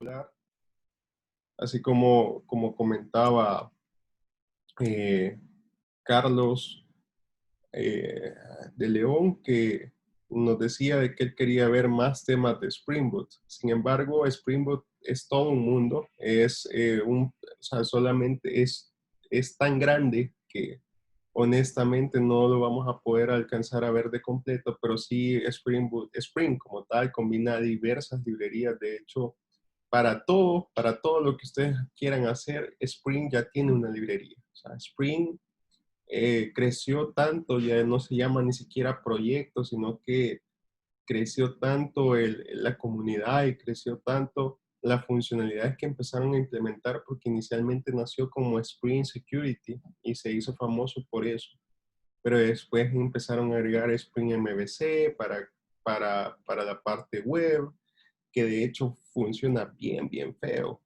particular, así como comentaba eh, Carlos eh, de León, que nos decía de que él quería ver más temas de Spring Boot. Sin embargo, Spring Boot es todo un mundo, o sea, solamente es tan grande que honestamente no lo vamos a poder alcanzar a ver de completo, pero sí Spring como tal combina diversas librerías. De hecho, para todo lo que ustedes quieran hacer, Spring ya tiene una librería. O sea, Spring creció tanto, ya no se llama ni siquiera proyecto, sino que creció tanto la comunidad y creció tanto las funcionalidades que empezaron a implementar, porque inicialmente nació como Spring Security y se hizo famoso por eso. Pero después empezaron a agregar Spring MVC para la parte web, que de hecho funciona bien feo.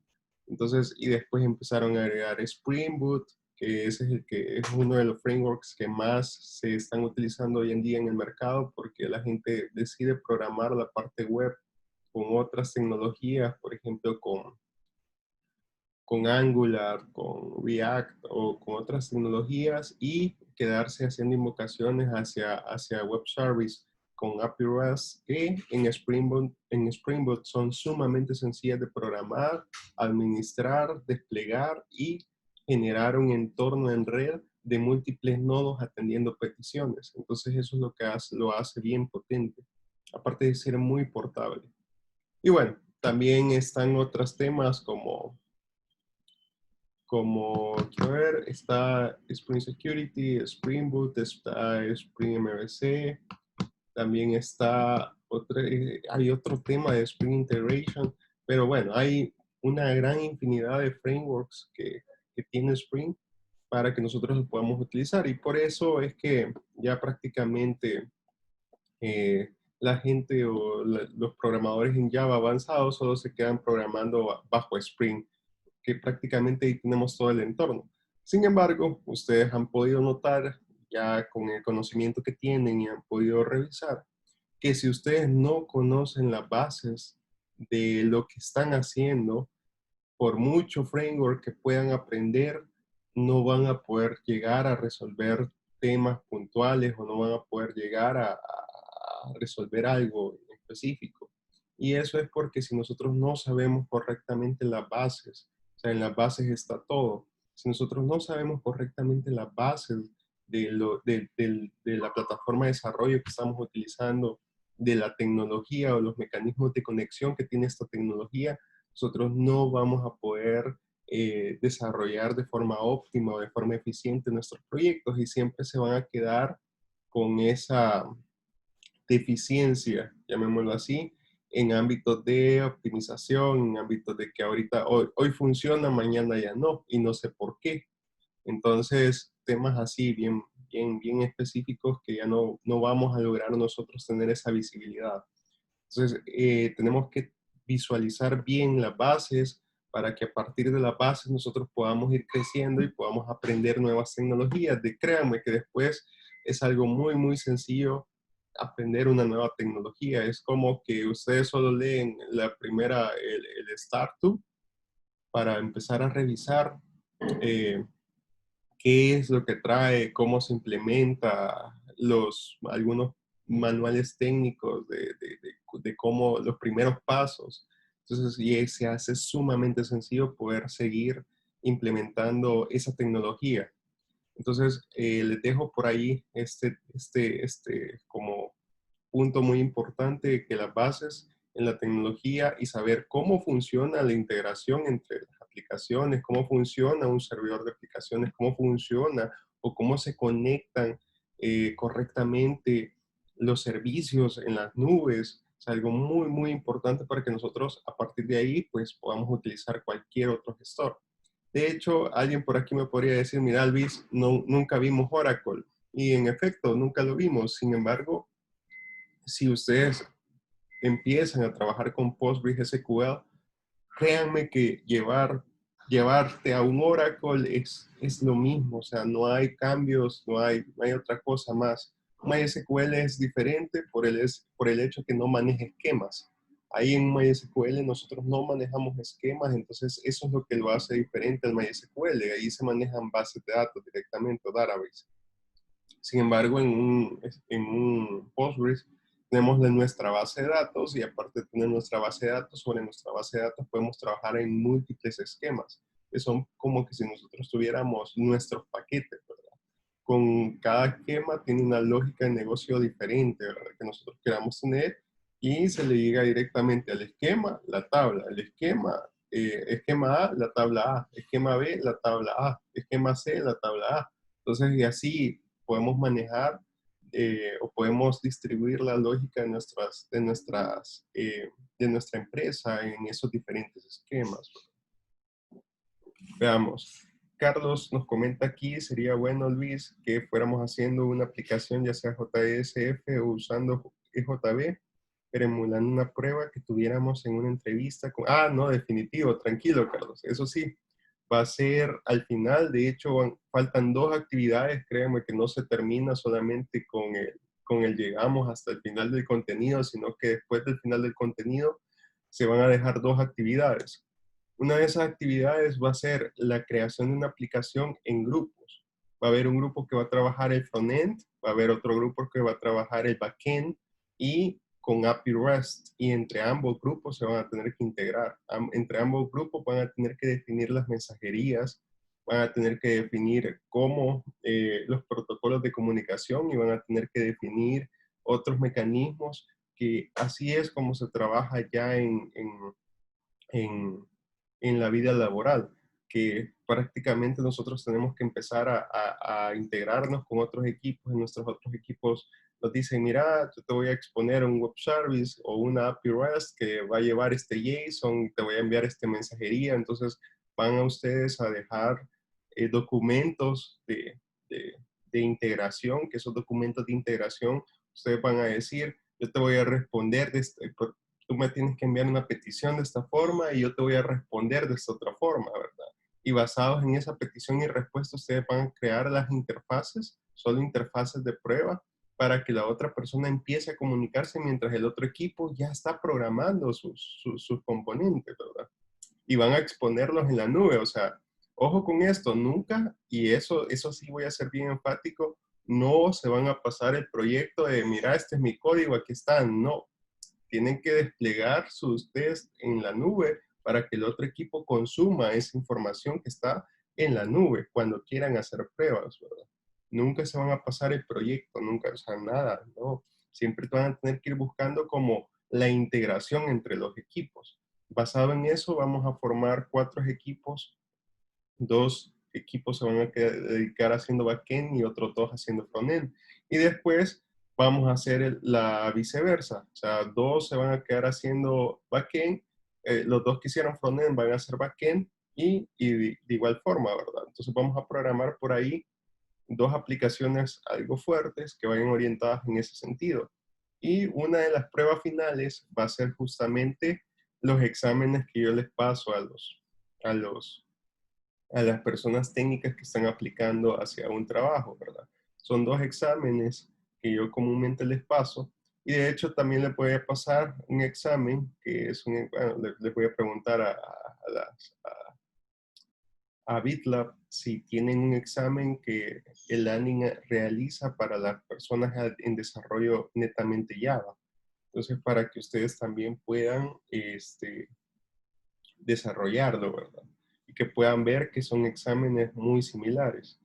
Entonces, y después empezaron a agregar Spring Boot, que ese es el que es uno de los frameworks que más se están utilizando hoy en día en el mercado, porque la gente decide programar la parte web con otras tecnologías, por ejemplo, con Angular, con React o con otras tecnologías, y quedarse haciendo invocaciones hacia web service con API REST, que en Spring Boot son sumamente sencillas de programar, administrar, desplegar y generar un entorno en red de múltiples nodos atendiendo peticiones. Entonces eso es lo que lo hace bien potente, aparte de ser muy portable. Y bueno, también están otros temas quiero ver, está Spring Security, Spring Boot, está Spring MVC, también está hay otro tema de Spring Integration, pero bueno, hay una gran infinidad de frameworks que tiene Spring para que nosotros los podamos utilizar, y por eso es que ya prácticamente la gente o los programadores en Java avanzados solo se quedan programando bajo Spring, que prácticamente ahí tenemos todo el entorno. Sin embargo, ustedes han podido notar, ya con el conocimiento que tienen y han podido revisar, que si ustedes no conocen las bases de lo que están haciendo, por mucho framework que puedan aprender, no van a poder llegar a resolver temas puntuales o no van a poder llegar a resolver algo en específico. Y eso es porque si nosotros no sabemos correctamente las bases, o sea, en las bases está todo. Si nosotros no sabemos correctamente las bases de la plataforma de desarrollo que estamos utilizando, de la tecnología o los mecanismos de conexión que tiene esta tecnología, nosotros no vamos a poder desarrollar de forma óptima o de forma eficiente nuestros proyectos, y siempre se van a quedar con esa deficiencia, llamémoslo así, en ámbitos de optimización, en ámbitos de que ahorita, hoy funciona, mañana ya no, y no sé por qué. Entonces, temas así bien específicos que ya no vamos a lograr nosotros tener esa visibilidad. Entonces, tenemos que visualizar bien las bases para que a partir de las bases nosotros podamos ir creciendo y podamos aprender nuevas tecnologías. Créanme que después es algo muy sencillo aprender una nueva tecnología. Es como que ustedes solo leen la primera, el Start to, para empezar a revisar eh, qué es lo que trae, cómo se implementa, algunos manuales técnicos de cómo los primeros pasos. Entonces, y se hace sumamente sencillo poder seguir implementando esa tecnología. Entonces, les dejo por ahí como punto muy importante, que las bases en la tecnología y saber cómo funciona la integración entre las aplicaciones, cómo funciona un servidor de aplicaciones, cómo funciona o cómo se conectan correctamente los servicios en las nubes. Es algo muy importante para que nosotros a partir de ahí pues podamos utilizar cualquier otro gestor. De hecho, alguien por aquí me podría decir, mira, Luis, nunca vimos Oracle. Y en efecto, nunca lo vimos. Sin embargo, si ustedes empiezan a trabajar con PostgreSQL, créanme que llevarte a un Oracle es lo mismo. O sea, no hay cambios, no hay otra cosa más. MySQL es diferente por el hecho que no maneja esquemas. Ahí en MySQL nosotros no manejamos esquemas, entonces eso es lo que lo hace diferente al MySQL. Ahí se manejan bases de datos directamente o database. Sin embargo, en un Postgres tenemos nuestra base de datos y aparte de tener nuestra base de datos, sobre nuestra base de datos podemos trabajar en múltiples esquemas, que son como que si nosotros tuviéramos nuestros paquetes, ¿verdad? Con cada esquema tiene una lógica de negocio diferente, ¿verdad? Que nosotros queramos tener y se le llega directamente al esquema, la tabla, el esquema, esquema A, la tabla A, esquema B, la tabla A, esquema C, la tabla A. Entonces, y así podemos manejar o podemos distribuir la lógica de nuestra empresa en esos diferentes esquemas. Veamos. Carlos nos comenta aquí, sería bueno, Luis, que fuéramos haciendo una aplicación ya sea JSF o usando EJB, pero emulando una prueba que tuviéramos en una entrevista. No, definitivo, tranquilo, Carlos. Eso sí, va a ser al final. De hecho, faltan 2 actividades. Créanme que no se termina solamente con el llegamos hasta el final del contenido, sino que después del final del contenido se van a dejar 2 actividades. Una de esas actividades va a ser la creación de una aplicación en grupos. Va a haber un grupo que va a trabajar el frontend, va a haber otro grupo que va a trabajar el backend y con API REST. Y entre ambos grupos se van a tener que integrar. Entre ambos grupos van a tener que definir las mensajerías, van a tener que definir cómo los protocolos de comunicación y van a tener que definir otros mecanismos que así es como se trabaja ya en la vida laboral, que prácticamente nosotros tenemos que empezar a integrarnos con otros equipos, y nuestros otros equipos nos dicen, mira, yo te voy a exponer un web service o una API REST que va a llevar este JSON y te voy a enviar esta mensajería, entonces van a ustedes a dejar documentos de integración, que esos documentos de integración, ustedes van a decir, yo te voy a responder tú me tienes que enviar una petición de esta forma y yo te voy a responder de esta otra forma, ¿verdad? Y basados en esa petición y respuesta, ustedes van a crear las interfaces, solo interfaces de prueba, para que la otra persona empiece a comunicarse mientras el otro equipo ya está programando sus componentes, ¿verdad? Y van a exponerlos en la nube, o sea, ojo con esto, nunca, y eso sí voy a ser bien enfático, no se van a pasar el proyecto de, mira, este es mi código, aquí está, no, tienen que desplegar sus test en la nube para que el otro equipo consuma esa información que está en la nube cuando quieran hacer pruebas, ¿verdad? Nunca se van a pasar el proyecto, nunca, o sea, nada, ¿no? Siempre van a tener que ir buscando como la integración entre los equipos. Basado en eso, vamos a formar 4 equipos. 2 equipos se van a dedicar haciendo backend y otros 2 haciendo frontend. Y después vamos a hacer la viceversa. O sea, 2 se van a quedar haciendo backend, los 2 que hicieron frontend van a hacer backend y de igual forma, ¿verdad? Entonces vamos a programar por ahí 2 aplicaciones algo fuertes que vayan orientadas en ese sentido. Y una de las pruebas finales va a ser justamente los exámenes que yo les paso a las personas técnicas que están aplicando hacia un trabajo, ¿verdad? Son 2 exámenes que yo comúnmente les paso y de hecho también les voy a pasar un examen que es bueno, les voy a preguntar a BitLab si tienen un examen que el landing realiza para las personas en desarrollo netamente Java. Entonces, para que ustedes también puedan desarrollarlo, ¿verdad? Y que puedan ver que son exámenes muy similares.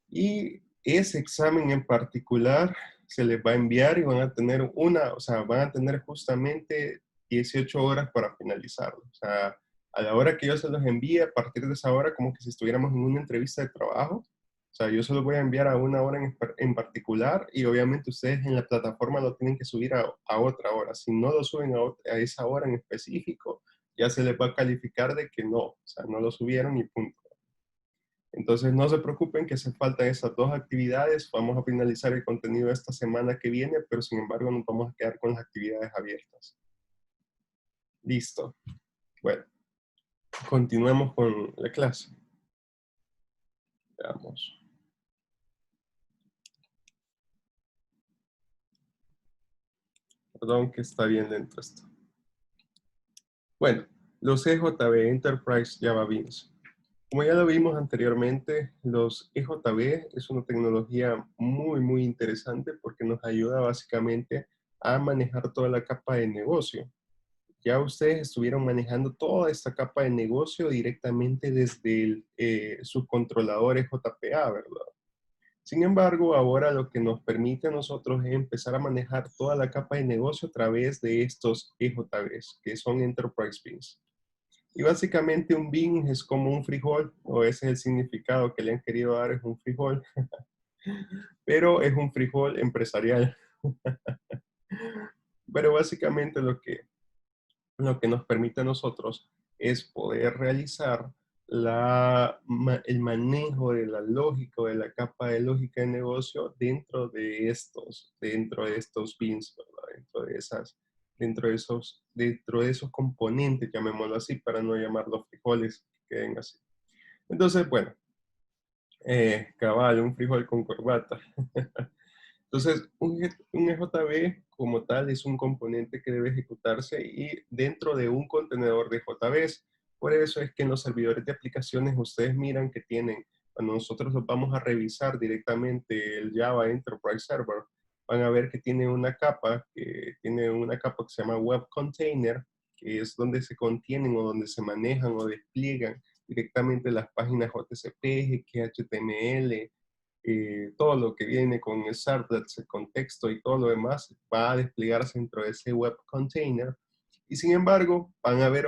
Y ese examen en particular se les va a enviar y van a tener van a tener justamente 18 horas para finalizarlo. O sea, a la hora que yo se los envíe, a partir de esa hora, como que si estuviéramos en una entrevista de trabajo, o sea, yo se los voy a enviar a una hora en particular y obviamente ustedes en la plataforma lo tienen que subir a otra hora. Si no lo suben a esa hora en específico, ya se les va a calificar de que no, o sea, no lo subieron y punto. Entonces no se preocupen que se faltan esas 2 actividades. Vamos a finalizar el contenido esta semana que viene, pero sin embargo nos vamos a quedar con las actividades abiertas. Listo. Bueno, continuemos con la clase. Veamos. Perdón que está bien lento esto. Bueno, los EJB, Enterprise Java Beans. Como ya lo vimos anteriormente, los EJB es una tecnología muy, muy interesante porque nos ayuda básicamente a manejar toda la capa de negocio. Ya ustedes estuvieron manejando toda esta capa de negocio directamente desde el subcontrolador JPA, ¿verdad? Sin embargo, ahora lo que nos permite a nosotros es empezar a manejar toda la capa de negocio a través de estos EJBs, que son Enterprise Beans. Y básicamente un bean es como un frijol, o ese es el significado que le han querido dar, es un frijol, pero es un frijol empresarial. Pero básicamente lo que nos permite a nosotros es poder realizar el manejo de la lógica o de la capa de lógica de negocio dentro de estos beans, ¿verdad? Dentro de esos componentes, llamémoslo así, para no llamarlos frijoles, que queden así. Entonces, bueno, cabal, un frijol con corbata. Entonces, un EJB como tal es un componente que debe ejecutarse y dentro de un contenedor de JBs. Por eso es que en los servidores de aplicaciones ustedes miran que tienen, cuando nosotros los vamos a revisar directamente el Java Enterprise Server, van a ver que tiene una capa que se llama Web Container, que es donde se contienen o donde se manejan o despliegan directamente las páginas JCP, HTML, todo lo que viene con el servlets, el contexto y todo lo demás va a desplegarse dentro de ese web container. Y sin embargo, van a haber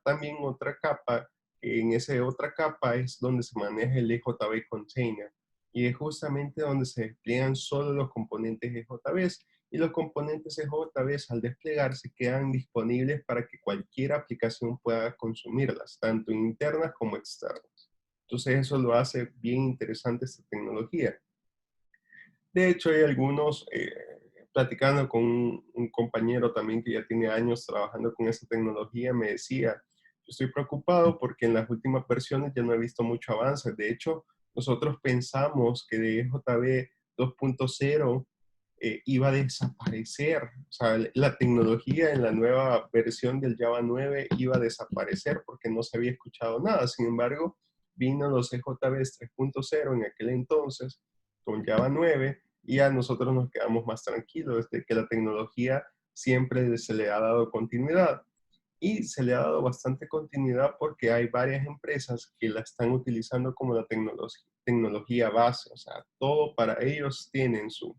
también otra capa. En esa otra capa es donde se maneja el EJB container. Y es justamente donde se despliegan solo los componentes EJBs. Y los componentes EJBs al desplegarse quedan disponibles para que cualquier aplicación pueda consumirlas, tanto internas como externas. Entonces eso lo hace bien interesante esta tecnología. De hecho, hay algunos, platicando con un compañero también que ya tiene años trabajando con esta tecnología, me decía, yo estoy preocupado porque en las últimas versiones ya no he visto mucho avance. De hecho, nosotros pensamos que de JB 2.0 iba a desaparecer. O sea, la tecnología en la nueva versión del Java 9 iba a desaparecer porque no se había escuchado nada. Sin embargo, vino los EJBs 3.0 en aquel entonces con Java 9 y a nosotros nos quedamos más tranquilos de que la tecnología siempre se le ha dado continuidad. Y se le ha dado bastante continuidad porque hay varias empresas que la están utilizando como la tecnología base. O sea, todo para ellos tienen su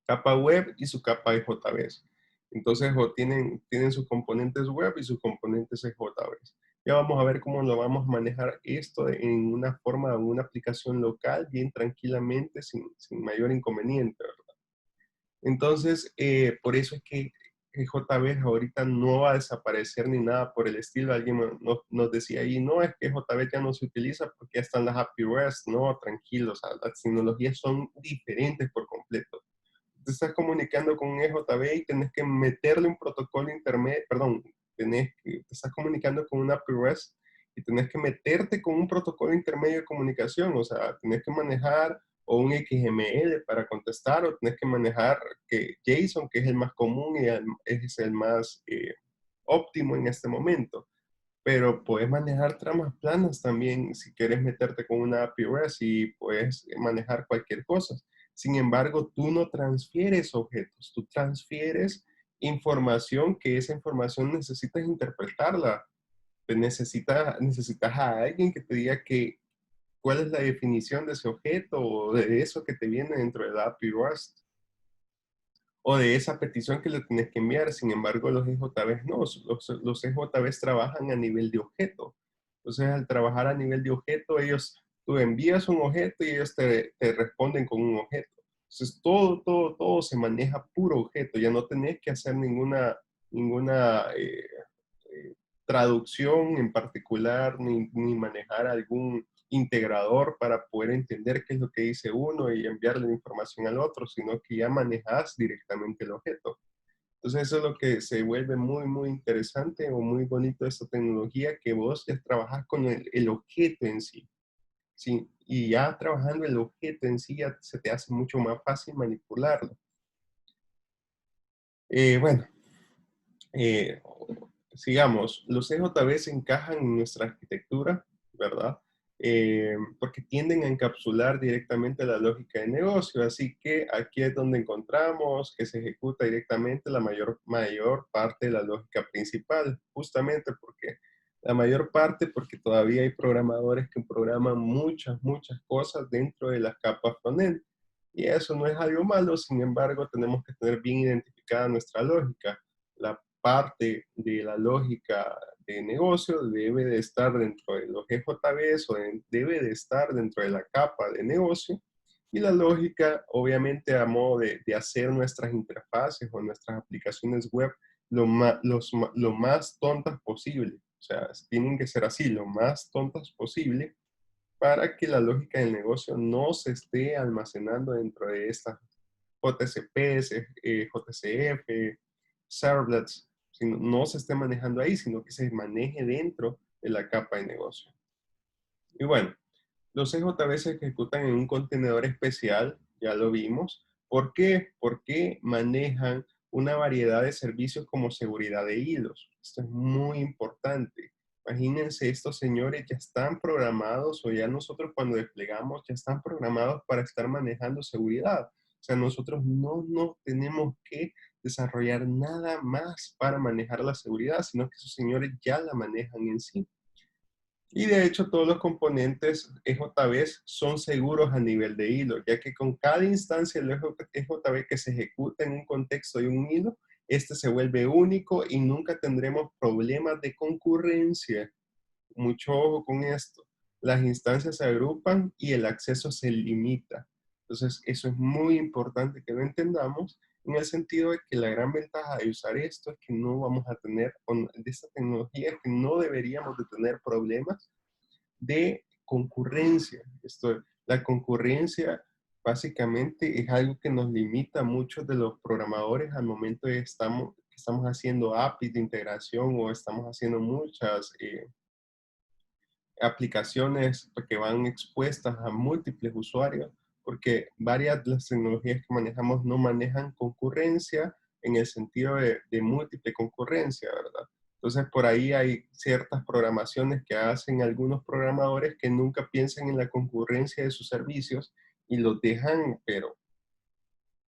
capa web y su capa EJBs. Entonces, tienen sus componentes web y sus componentes EJBs. Ya vamos a ver cómo lo vamos a manejar esto en una forma, en una aplicación local, bien tranquilamente, sin mayor inconveniente, ¿verdad? Entonces, por eso es que JB ahorita no va a desaparecer ni nada por el estilo. Alguien nos decía ahí, no, es que JB ya no se utiliza porque ya están las API REST. No, tranquilos, las tecnologías son diferentes por completo. Te estás comunicando con un EJB y tenés que meterle un protocolo intermedio, perdón, te estás comunicando con una API REST y tenés que meterte con un protocolo intermedio de comunicación. O sea, tenés que manejar o un XML para contestar, o tenés que manejar JSON, que es el más común y es el más óptimo en este momento. Pero puedes manejar tramas planas también si quieres meterte con una API REST y puedes manejar cualquier cosa. Sin embargo, tú no transfieres objetos, tú transfieres información que esa información necesitas interpretarla. Necesitas a alguien que te diga cuál es la definición de ese objeto o de eso que te viene dentro de la API REST o de esa petición que le tienes que enviar. Sin embargo, los EJBs no, los EJBs trabajan a nivel de objeto. Entonces, al trabajar a nivel de objeto, tú envías un objeto y ellos te responden con un objeto. Entonces, todo se maneja puro objeto. Ya no tenés que hacer ninguna traducción en particular, ni manejar algún integrador para poder entender qué es lo que dice uno y enviarle la información al otro, sino que ya manejas directamente el objeto. Entonces eso es lo que se vuelve muy, muy interesante o muy bonito de esta tecnología, que vos ya trabajas con el objeto en sí. Sí, y ya trabajando el objeto en sí ya se te hace mucho más fácil manipularlo. Bueno, eh, sigamos, los EJB encajan en nuestra arquitectura, ¿verdad? Porque tienden a encapsular directamente la lógica de negocio, así que aquí es donde encontramos que se ejecuta directamente la mayor parte de la lógica principal, justamente porque la mayor parte, porque todavía hay programadores que programan muchas cosas dentro de las capas frontend, y eso no es algo malo. Sin embargo, tenemos que tener bien identificada nuestra lógica. La parte de la lógica de negocio debe de estar dentro de los EJBs o debe de estar dentro de la capa de negocio, y la lógica, obviamente, a modo de hacer nuestras interfaces o nuestras aplicaciones web lo más tontas posible. O sea, tienen que ser así, lo más tontas posible, para que la lógica del negocio no se esté almacenando dentro de estas JCPs, JCF, servlets, sino no se esté manejando ahí, sino que se maneje dentro de la capa de negocio. Y bueno, los CJB se ejecutan en un contenedor especial, ya lo vimos. ¿Por qué? Porque manejan una variedad de servicios como seguridad de hilos. Esto es muy importante. Imagínense, estos señores ya están programados, o ya nosotros cuando desplegamos ya están programados para estar manejando seguridad. O sea, nosotros no tenemos que desarrollar nada más para manejar la seguridad, sino que esos señores ya la manejan en sí. Y de hecho, todos los componentes EJBs son seguros a nivel de hilo, ya que con cada instancia del EJB que se ejecuta en un contexto de un hilo, este se vuelve único y nunca tendremos problemas de concurrencia. Mucho ojo con esto. Las instancias se agrupan y el acceso se limita. Entonces, eso es muy importante que lo entendamos, en el sentido de que la gran ventaja de usar esto es que no vamos a tener, de esta tecnología, es que no deberíamos de tener problemas de concurrencia. La concurrencia básicamente es algo que nos limita a muchos de los programadores al momento de que estamos haciendo APIs de integración, o estamos haciendo muchas aplicaciones que van expuestas a múltiples usuarios, porque varias de las tecnologías que manejamos no manejan concurrencia en el sentido de múltiple concurrencia, ¿verdad? Entonces, por ahí hay ciertas programaciones que hacen algunos programadores que nunca piensan en la concurrencia de sus servicios y los dejan, pero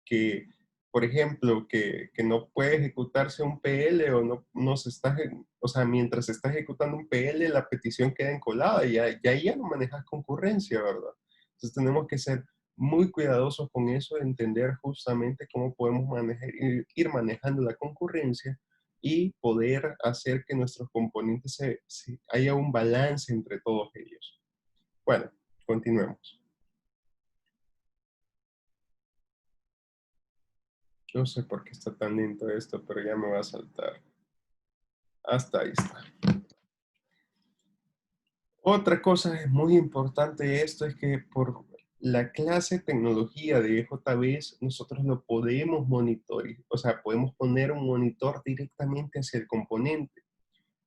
que, por ejemplo, que no puede ejecutarse un PL, o no se está, o sea, mientras se está ejecutando un PL, la petición queda encolada y ya no manejas concurrencia, ¿verdad? Entonces tenemos que ser muy cuidadosos con eso, entender justamente cómo podemos manejar, ir manejando la concurrencia y poder hacer que nuestros componentes haya un balance entre todos ellos. Bueno, continuemos. No sé por qué está tan lento esto, pero ya me va a saltar. Hasta ahí está. Otra cosa es muy importante de esto es que por la clase tecnología de EJBs, nosotros lo podemos monitorear, o sea, podemos poner un monitor directamente hacia el componente.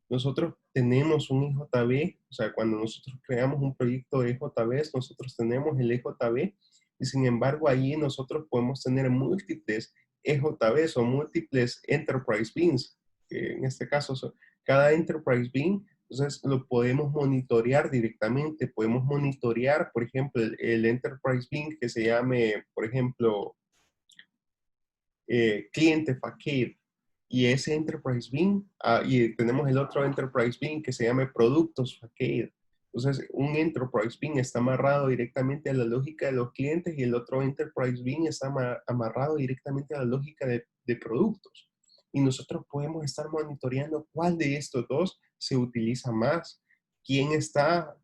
Nosotros tenemos un EJB, o sea, cuando nosotros creamos un proyecto de EJBs, nosotros tenemos el EJB, y sin embargo, allí nosotros podemos tener múltiples EJBs o múltiples Enterprise Beans, que en este caso son cada Enterprise Bean. Entonces lo podemos monitorear directamente. Podemos monitorear, por ejemplo, el Enterprise Bean que se llame, por ejemplo, cliente Facade, y ese Enterprise Bean, y tenemos el otro Enterprise Bean que se llama Productos Facade. Entonces, un Enterprise Bean está amarrado directamente a la lógica de los clientes, y el otro Enterprise Bean está amarrado directamente a la lógica de productos. Y nosotros podemos estar monitoreando cuál de estos dos se utiliza más, quién está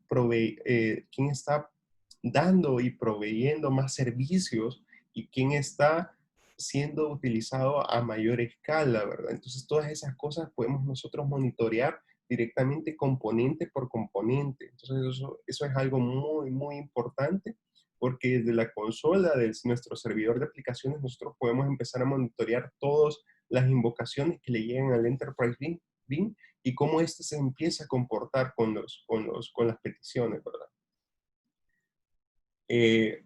dando y proveyendo más servicios, y quién está siendo utilizado a mayor escala, ¿verdad? Entonces, todas esas cosas podemos nosotros monitorear directamente componente por componente. Entonces, eso es algo muy importante, porque desde la consola de nuestro servidor de aplicaciones, nosotros podemos empezar a monitorear todas las invocaciones que le llegan al Enterprise Bean y cómo éste se empieza a comportar con las peticiones, ¿verdad?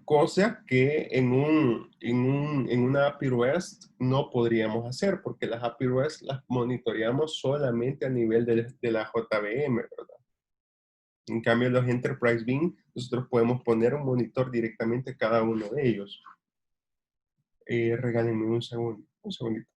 Cosa que en una API REST no podríamos hacer, porque las API REST las monitoreamos solamente a nivel de la JVM, ¿verdad? En cambio, los Enterprise Beam, nosotros podemos poner un monitor directamente a cada uno de ellos. Regálenme un segundo, un segundito.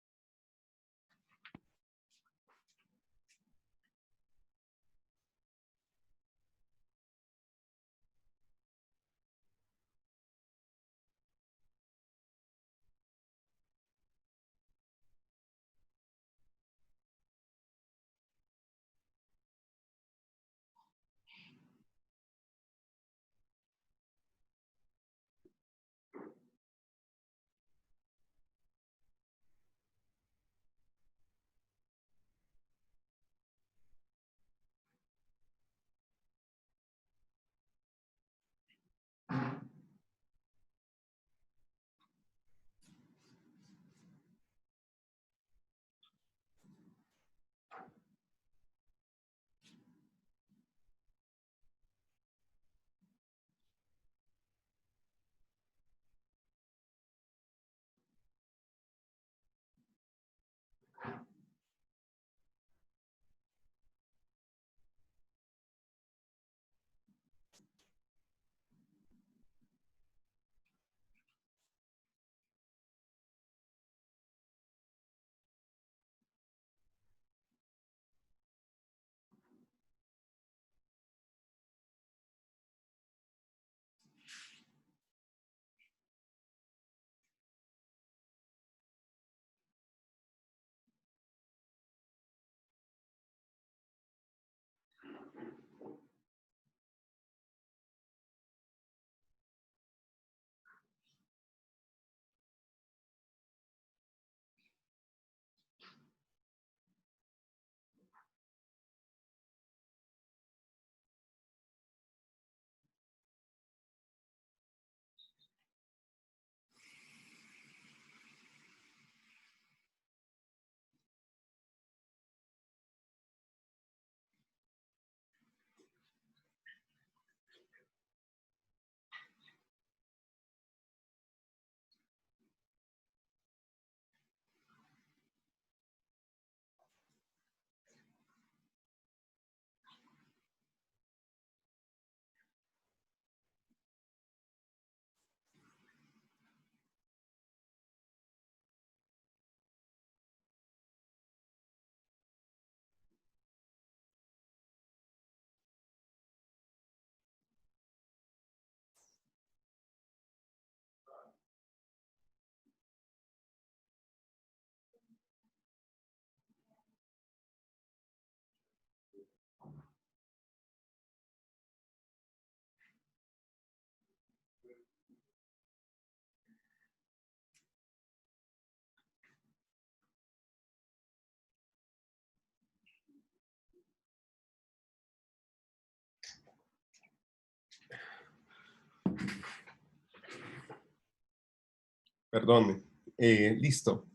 Perdón. Listo.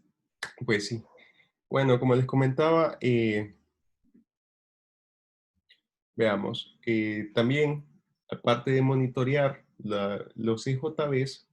Pues sí. Bueno, como les comentaba, veamos, también, aparte de monitorear los IJBs,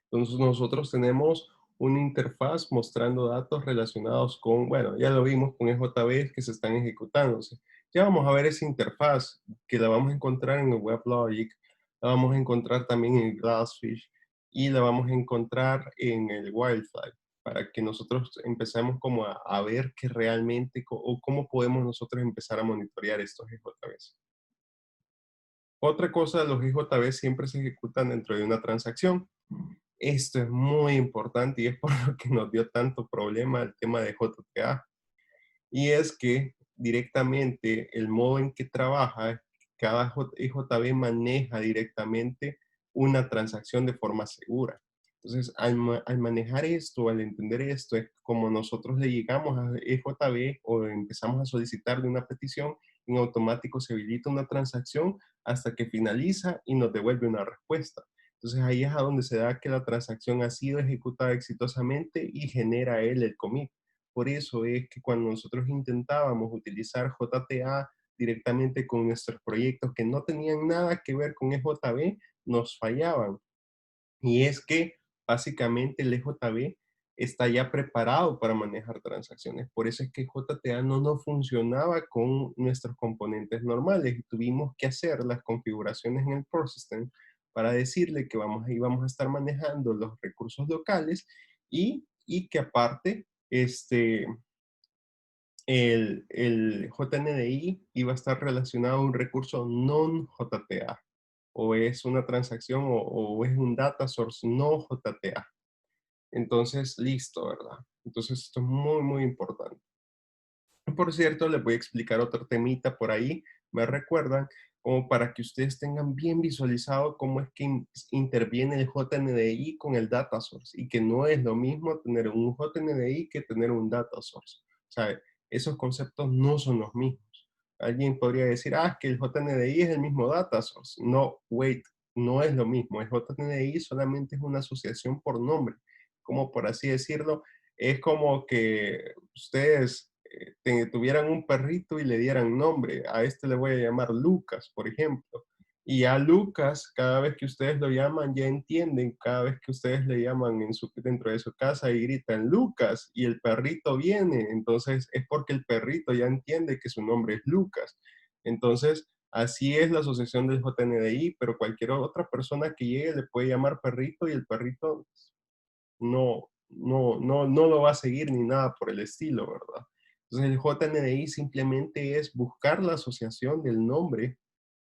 entonces nosotros tenemos una interfaz mostrando datos relacionados con, bueno, ya lo vimos con EJBs que se están ejecutándose. Ya vamos a ver esa interfaz que la vamos a encontrar en el WebLogic, la vamos a encontrar también en el Glassfish y la vamos a encontrar en el Wildfly para que nosotros empecemos como a ver que realmente, o cómo podemos nosotros empezar a monitorear estos EJBs. Otra cosa, los IJB siempre se ejecutan dentro de una transacción. Esto es muy importante y es por lo que nos dio tanto problema el tema de JTA. Y es que directamente el modo en que trabaja, cada IJB maneja directamente una transacción de forma segura. Entonces, al manejar esto, al entender esto, es como nosotros le llegamos a EJB o empezamos a solicitarle una petición, en automático se habilita una transacción hasta que finaliza y nos devuelve una respuesta. Entonces ahí es a donde se da que la transacción ha sido ejecutada exitosamente y genera él el commit. Por eso es que cuando nosotros intentábamos utilizar JTA directamente con nuestros proyectos que no tenían nada que ver con EJB, nos fallaban. Y es que básicamente el EJB está ya preparado para manejar transacciones. Por eso es que JTA no nos funcionaba con nuestros componentes normales y tuvimos que hacer las configuraciones en el Persistent para decirle que íbamos a estar manejando los recursos locales y que aparte el JNDI iba a estar relacionado a un recurso non-JTA, o es una transacción o es un data source no JTA. Entonces, listo, ¿verdad? Entonces, esto es muy, muy importante. Por cierto, les voy a explicar otro temita por ahí, me recuerdan, como para que ustedes tengan bien visualizado cómo es que interviene el JNDI con el data source y que no es lo mismo tener un JNDI que tener un data source. O sea, esos conceptos no son los mismos. Alguien podría decir, ah, es que el JNDI es el mismo data source. No, wait, no es lo mismo. El JNDI solamente es una asociación por nombre, como por así decirlo, es como que ustedes tuvieran un perrito y le dieran nombre. A este le voy a llamar Lucas, por ejemplo. Y a Lucas, cada vez que ustedes lo llaman, ya entienden, cada vez que ustedes le llaman dentro de su casa y gritan Lucas y el perrito viene, entonces es porque el perrito ya entiende que su nombre es Lucas. Entonces, así es la asociación del JNDI, pero cualquier otra persona que llegue le puede llamar perrito y el perrito no lo va a seguir ni nada por el estilo, ¿verdad? Entonces el JNDI simplemente es buscar la asociación del nombre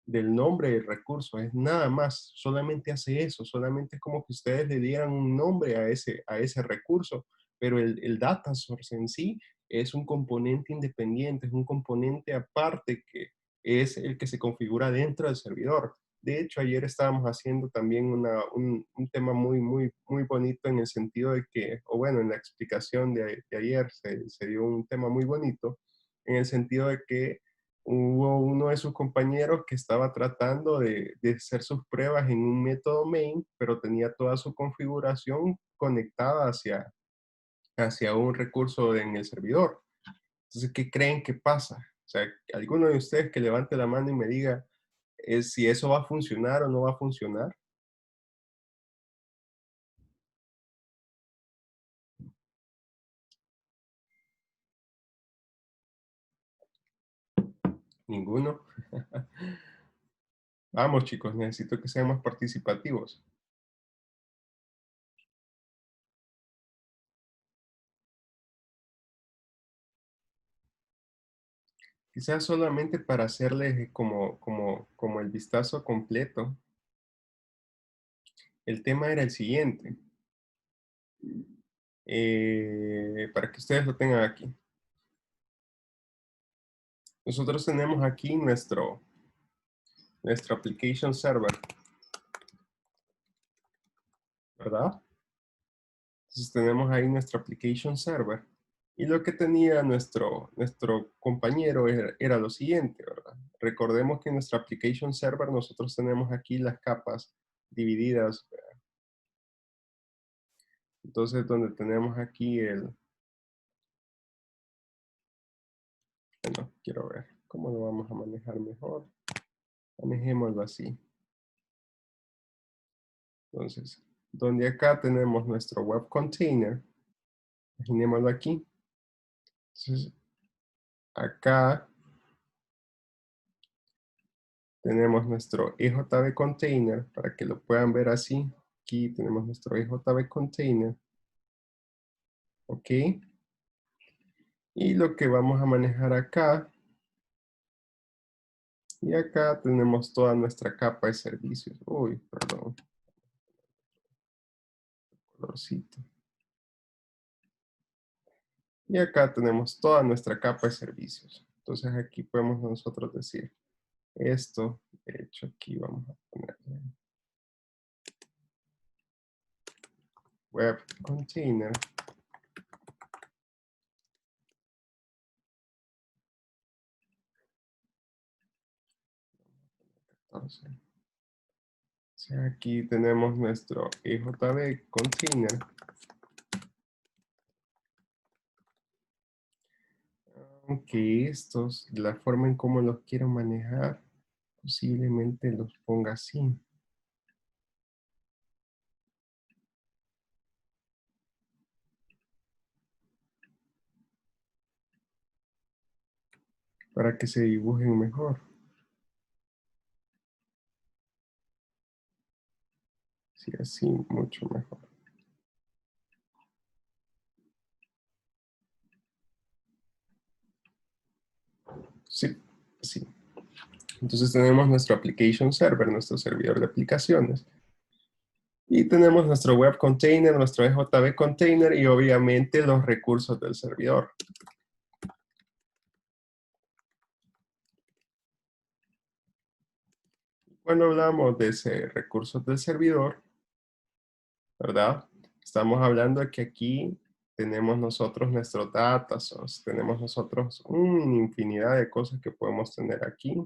del recurso, es nada más, solamente hace eso, solamente es como que ustedes le dieran un nombre a ese recurso, pero el data source en sí es un componente independiente, es un componente aparte que es el que se configura dentro del servidor. De hecho, ayer estábamos haciendo también un tema muy, muy, muy bonito en el sentido de que, o bueno, en la explicación de ayer se dio un tema muy bonito en el sentido de que hubo uno de sus compañeros que estaba tratando de hacer sus pruebas en un método main, pero tenía toda su configuración conectada hacia un recurso en el servidor. Entonces, ¿qué creen que pasa? O sea, alguno de ustedes que levante la mano y me diga si eso va a funcionar o no va a funcionar. Ninguno. Vamos, chicos, necesito que sean más participativos. Quizás solamente para hacerles como el vistazo completo. El tema era el siguiente, para que ustedes lo tengan aquí. Nosotros tenemos aquí nuestro application server, ¿verdad? Entonces tenemos ahí nuestro application server. Y lo que tenía nuestro compañero era lo siguiente, ¿verdad? Recordemos que en nuestra application server nosotros tenemos aquí las capas divididas. Entonces, donde tenemos aquí bueno, quiero ver cómo lo vamos a manejar mejor. Manejémoslo así. Entonces, donde acá tenemos nuestro web container, imaginémoslo aquí. Entonces, acá tenemos nuestro EJB container, para que lo puedan ver así. Aquí tenemos nuestro EJB container. ¿Ok? Y lo que vamos a manejar acá, y acá tenemos toda nuestra capa de servicios. Uy, perdón. Colorcito. Y acá tenemos toda nuestra capa de servicios. Entonces aquí podemos nosotros decir esto. De hecho, aquí vamos a ponerle web container. Entonces, aquí tenemos nuestro EJB container. Aunque estos, la forma en cómo los quiero manejar, posiblemente los ponga así. para que se dibujen mejor. Sí, así mucho mejor. Sí, sí. Entonces tenemos nuestro application server, nuestro servidor de aplicaciones. Y tenemos nuestro web container, nuestro EJB container y obviamente los recursos del servidor. Cuando hablamos de ese recursos del servidor, ¿verdad? Estamos hablando de que aquí tenemos nosotros nuestro data source, tenemos nosotros una infinidad de cosas que podemos tener aquí.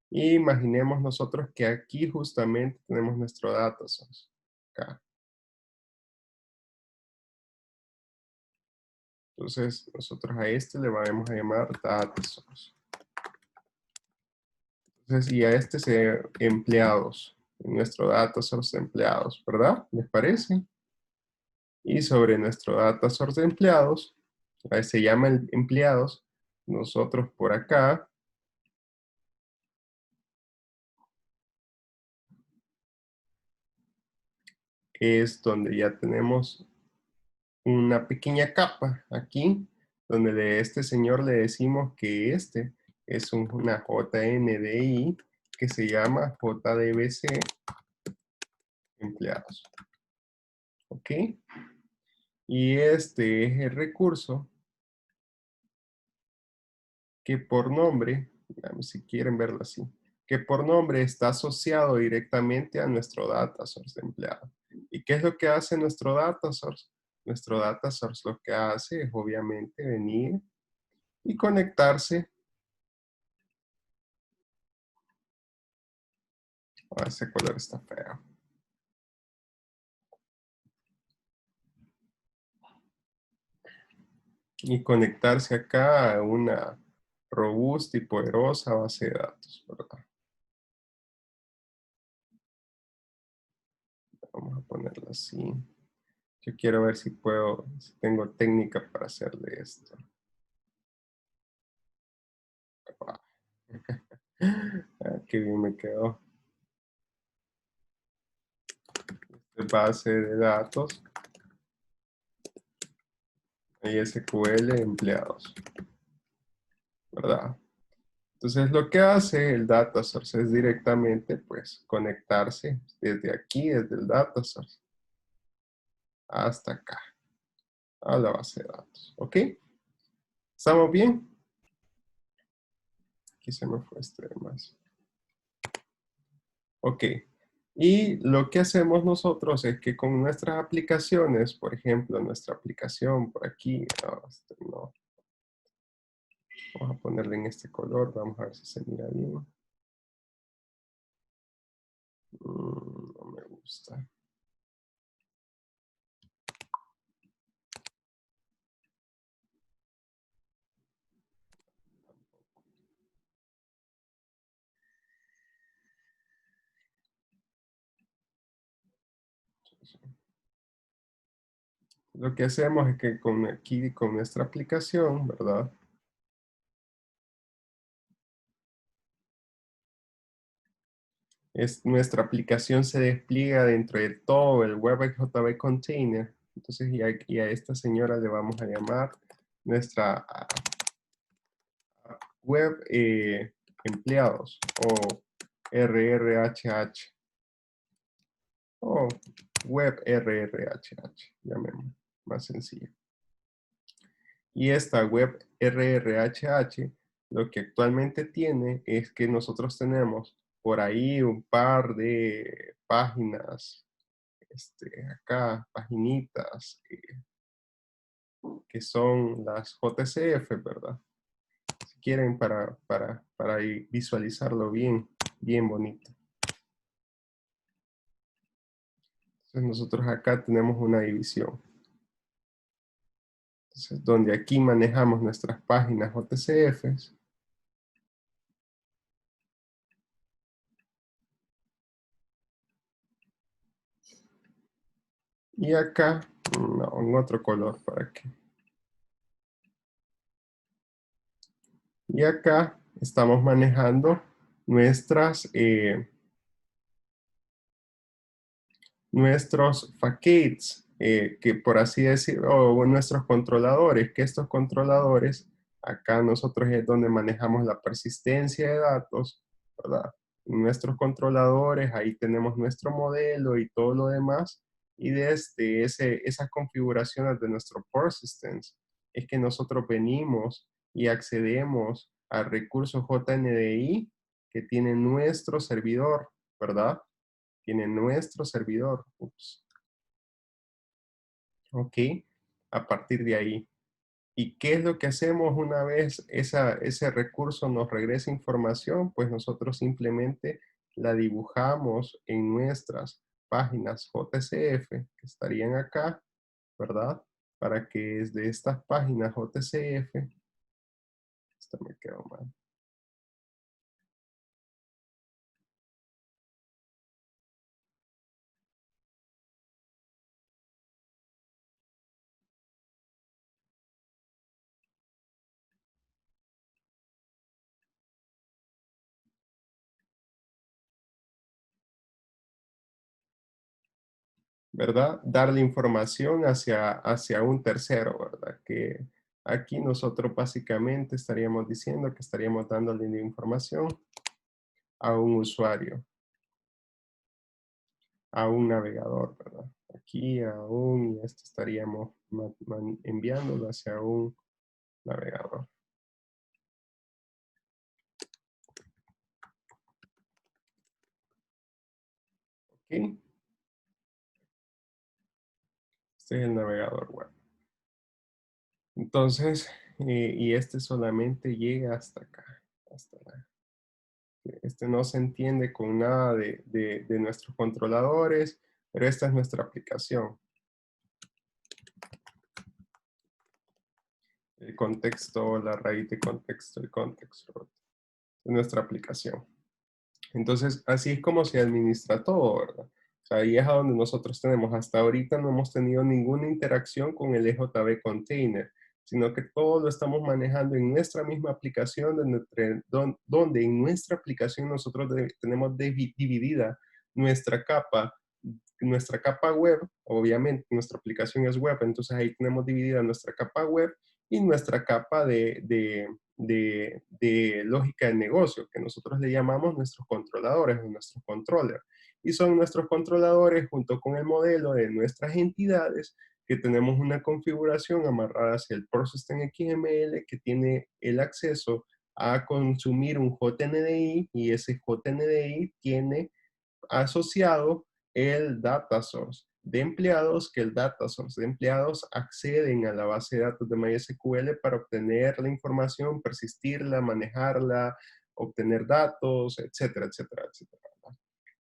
Y imaginemos nosotros que aquí justamente tenemos nuestro data source. Acá. Entonces, nosotros a este le vamos a llamar data source. Entonces, y a este se empleados. Nuestro data source de empleados, ¿verdad? ¿Les parece? Y sobre nuestro data source de empleados, se llama empleados, nosotros por acá es donde ya tenemos una pequeña capa aquí, donde de este señor le decimos que este es una JNDI que se llama JDBC empleados. ¿Ok? Y este es el recurso que por nombre, digamos, si quieren verlo así, que por nombre está asociado directamente a nuestro data source de empleado. ¿Y qué es lo que hace nuestro data source? Nuestro data source lo que hace es obviamente venir y conectarse. Oh, ese color está feo. Y conectarse acá a una robusta y poderosa base de datos, ¿verdad? Vamos a ponerlo así. Yo quiero ver si puedo, si tengo técnica para hacerle esto. Ah, qué bien me quedó. Base de datos y SQL empleados, ¿verdad? Entonces lo que hace el data source es directamente pues conectarse desde aquí, desde el data source, hasta acá, a la base de datos. ¿Ok? ¿Estamos bien? Aquí se me fue este de más. Ok. Y lo que hacemos nosotros es que con nuestras aplicaciones, por ejemplo, nuestra aplicación por aquí, no, vamos a ponerle en este color, vamos a ver si se mira bien. No me gusta. Lo que hacemos es que aquí, con nuestra aplicación, ¿verdad? Nuestra aplicación se despliega dentro de todo el WebXJB container. Entonces, y a esta señora le vamos a llamar nuestra web empleados o RRHH o web RRHH, llamemos, más sencillo. Y esta web RRHH lo que actualmente tiene es que nosotros tenemos por ahí un par de páginas, acá, paginitas, que son las JCF, ¿verdad? Si quieren para visualizarlo bien, bien bonito. Entonces nosotros acá tenemos una división. Entonces, donde aquí manejamos nuestras páginas JCFs, y acá, no, en otro color para que Y acá estamos manejando nuestros facades, que por así decirlo, o nuestros controladores, que estos controladores, acá nosotros es donde manejamos la persistencia de datos, ¿verdad? Nuestros controladores, ahí tenemos nuestro modelo y todo lo demás, y desde esas configuraciones de nuestro persistence, es que nosotros venimos y accedemos al recurso JNDI que tiene nuestro servidor, ¿verdad? Tiene nuestro servidor. Ups. Ok, a partir de ahí. ¿Y qué es lo que hacemos una vez ese recurso nos regresa información? Pues nosotros simplemente la dibujamos en nuestras páginas JCF, que estarían acá, ¿verdad? Para que desde estas páginas JCF, esta me quedó mal. ¿Verdad? Darle información hacia un tercero, ¿verdad? Que aquí nosotros básicamente estaríamos diciendo que estaríamos dándole la información a un usuario, a un navegador, ¿verdad? Aquí a un, y esto estaríamos enviándolo hacia un navegador. ¿Ok? Este es el navegador web. Entonces, y este solamente llega hasta acá, hasta la este no se entiende con nada de nuestros controladores, pero esta es nuestra aplicación. El contexto, la raíz de contexto, el contexto, es nuestra aplicación. Entonces, así es como se administra todo, ¿verdad? O sea, ahí es a donde nosotros tenemos. Hasta ahorita no hemos tenido ninguna interacción con el EJB Container, sino que todo lo estamos manejando en nuestra misma aplicación, donde en nuestra aplicación nosotros tenemos dividida nuestra capa web, obviamente nuestra aplicación es web, entonces ahí tenemos dividida nuestra capa web y nuestra capa de lógica de negocio, que nosotros le llamamos nuestros controladores o nuestros controllers. Y son nuestros controladores junto con el modelo de nuestras entidades que tenemos una configuración amarrada hacia el Processing XML que tiene el acceso a consumir un JNDI y ese JNDI tiene asociado el data source de empleados, que el data source de empleados acceden a la base de datos de MySQL para obtener la información, persistirla, manejarla, obtener datos, etcétera, etcétera, etcétera.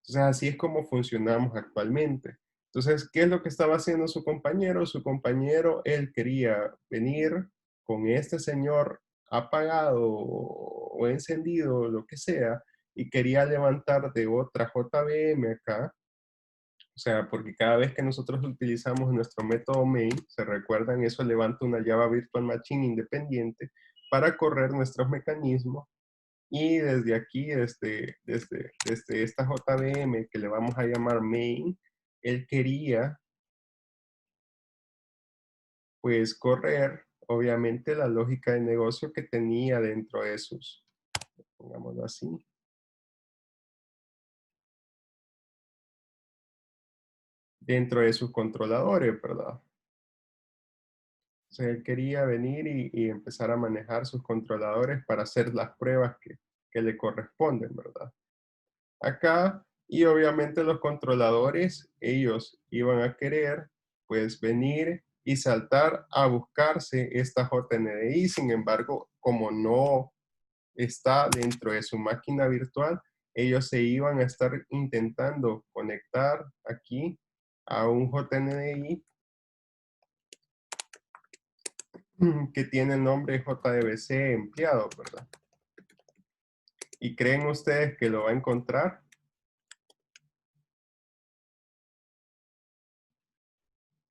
Entonces, así es como funcionamos actualmente. Entonces, ¿qué es lo que estaba haciendo su compañero? Su compañero, él quería venir con este señor apagado o encendido, lo que sea, y quería levantar de otra JVM acá, o sea, porque cada vez que nosotros utilizamos nuestro método main, se recuerdan, eso levanta una Java Virtual Machine independiente para correr nuestros mecanismos y desde aquí, desde esta JVM que le vamos a llamar main, él quería pues correr obviamente la lógica de negocio que tenía dentro de sus, pongámoslo así, dentro de sus controladores, ¿verdad? O sea, él quería venir y empezar a manejar sus controladores para hacer las pruebas que le corresponden, ¿verdad? Acá, y obviamente los controladores, ellos iban a querer, pues, venir y saltar a buscarse esta JNDI. Sin embargo, como no está dentro de su máquina virtual, ellos se iban a estar intentando conectar aquí a un JNDI que tiene el nombre JDBC empleado, ¿verdad? ¿Y creen ustedes que lo va a encontrar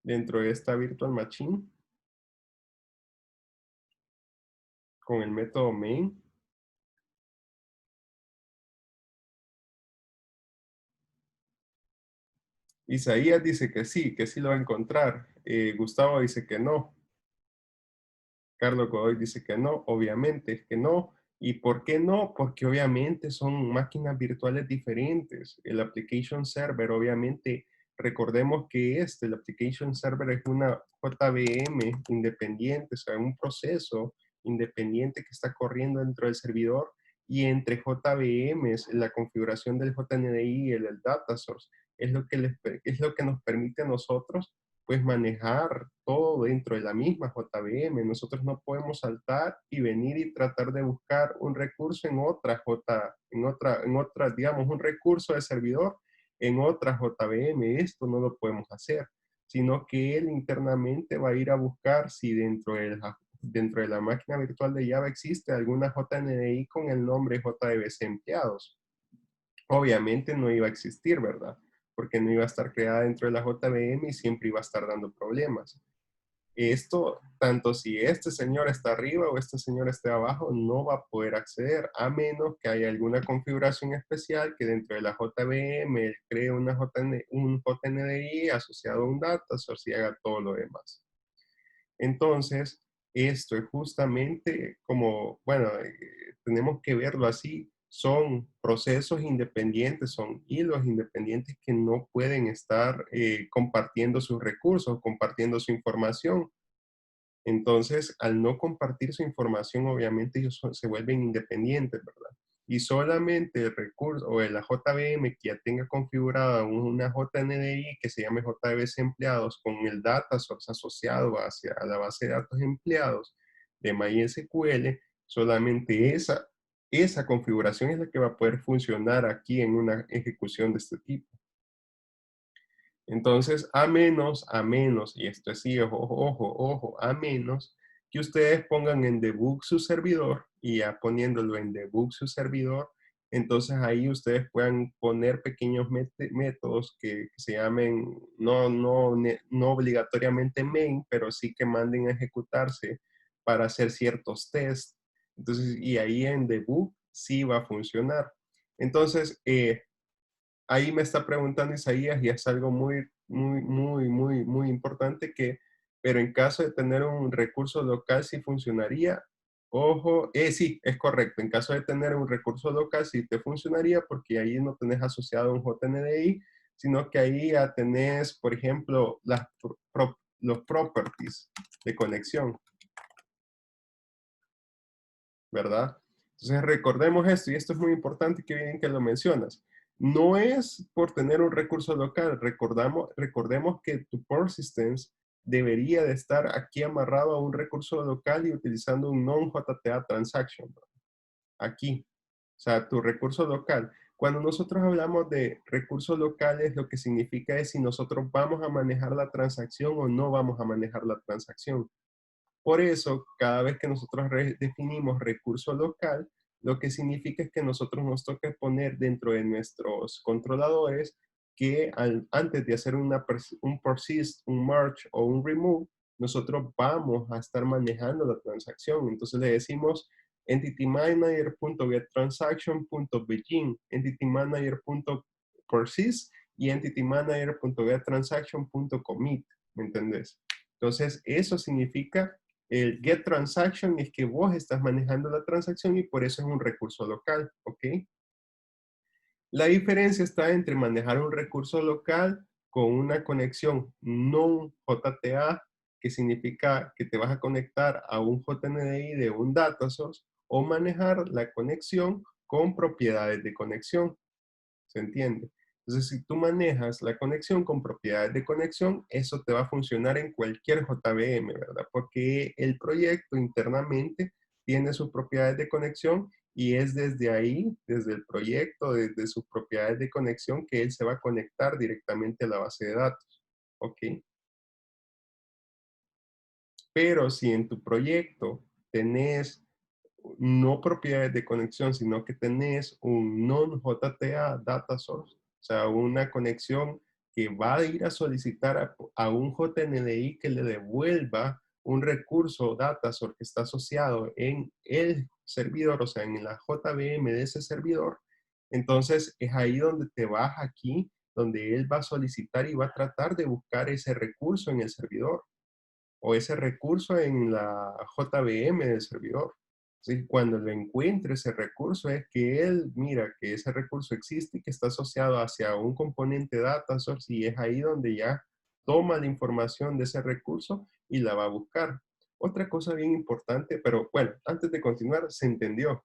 dentro de esta virtual machine con el método main? Isaías dice que sí lo va a encontrar. Gustavo dice que no. Carlos Godoy dice que no, obviamente es que no. ¿Y por qué no? Porque obviamente son máquinas virtuales diferentes. El application server, obviamente, recordemos que el application server es una JVM independiente, o sea, un proceso independiente que está corriendo dentro del servidor y entre JVMs, la configuración del JNDI y el data source es lo que nos permite a nosotros pues manejar todo dentro de la misma JVM. Nosotros no podemos saltar y venir y tratar de buscar un recurso en otra digamos, un recurso de servidor en otra JVM. Esto no lo podemos hacer, sino que él internamente va a ir a buscar si dentro de la máquina virtual de Java existe alguna JNDI con el nombre JDBC empleados. Obviamente no iba a existir, ¿verdad? Porque no iba a estar creada dentro de la JVM y siempre iba a estar dando problemas. Esto, tanto si este señor está arriba o este señor esté abajo, no va a poder acceder, a menos que haya alguna configuración especial que dentro de la JVM cree un JNDI asociado a un data source y haga todo lo demás. Entonces, esto es justamente como, bueno, tenemos que verlo así, son procesos independientes, son hilos independientes que no pueden estar compartiendo sus recursos, compartiendo su información. Entonces, al no compartir su información, obviamente ellos se vuelven independientes, ¿verdad? Y solamente el recurso o la JVM que ya tenga configurada una JNDI que se llame JDBC empleados con el data source asociado a la base de datos empleados de MySQL, solamente esa configuración es la que va a poder funcionar aquí en una ejecución de este tipo. Entonces, a menos, y esto sí, ojo, a menos que ustedes pongan en debug su servidor y ya poniéndolo en debug su servidor, entonces ahí ustedes puedan poner pequeños métodos que se llamen, no obligatoriamente main, pero sí que manden a ejecutarse para hacer ciertos tests. Entonces, y ahí en debug sí va a funcionar. Entonces, ahí me está preguntando Isaías y es algo muy importante pero en caso de tener un recurso local, sí funcionaría. Ojo, sí, es correcto. En caso de tener un recurso local, sí te funcionaría porque ahí no tenés asociado un JNDI, sino que ahí ya tenés, por ejemplo, los properties de conexión, ¿verdad? Entonces recordemos esto, y esto es muy importante, que bien que lo mencionas. No es por tener un recurso local, recordemos que tu persistence debería de estar aquí amarrado a un recurso local y utilizando un non-JTA transaction, ¿no? Aquí, o sea, tu recurso local. Cuando nosotros hablamos de recursos locales, lo que significa es si nosotros vamos a manejar la transacción o no vamos a manejar la transacción. Por eso, cada vez que nosotros definimos recurso local, lo que significa es que nosotros nos toca poner dentro de nuestros controladores que antes de hacer un persist, un merge o un remove, nosotros vamos a estar manejando la transacción. Entonces le decimos entitymanager.getTransaction.begin, entitymanager.persist y entitymanager.getTransaction.commit. ¿Me entendés? Entonces, eso significa el get transaction es que vos estás manejando la transacción y por eso es un recurso local, ¿ok? La diferencia está entre manejar un recurso local con una conexión non JTA, que significa que te vas a conectar a un JNDI de un data source, o manejar la conexión con propiedades de conexión. ¿Se entiende? Entonces, si tú manejas la conexión con propiedades de conexión, eso te va a funcionar en cualquier JVM, ¿verdad? Porque el proyecto internamente tiene sus propiedades de conexión y es desde ahí, desde el proyecto, desde sus propiedades de conexión, que él se va a conectar directamente a la base de datos. ¿Ok? Pero si en tu proyecto tenés no propiedades de conexión, sino que tenés un non-JTA data source, o sea, una conexión que va a ir a solicitar a un JNDI que le devuelva un recurso data source que está asociado en el servidor, o sea, en la JVM de ese servidor. Entonces, es ahí donde te vas aquí, donde él va a solicitar y va a tratar de buscar ese recurso en el servidor o ese recurso en la JVM del servidor. Sí, cuando lo encuentre ese recurso es que él mira que ese recurso existe y que está asociado hacia un componente data source y es ahí donde ya toma la información de ese recurso y la va a buscar. Otra cosa bien importante, pero bueno, antes de continuar, se entendió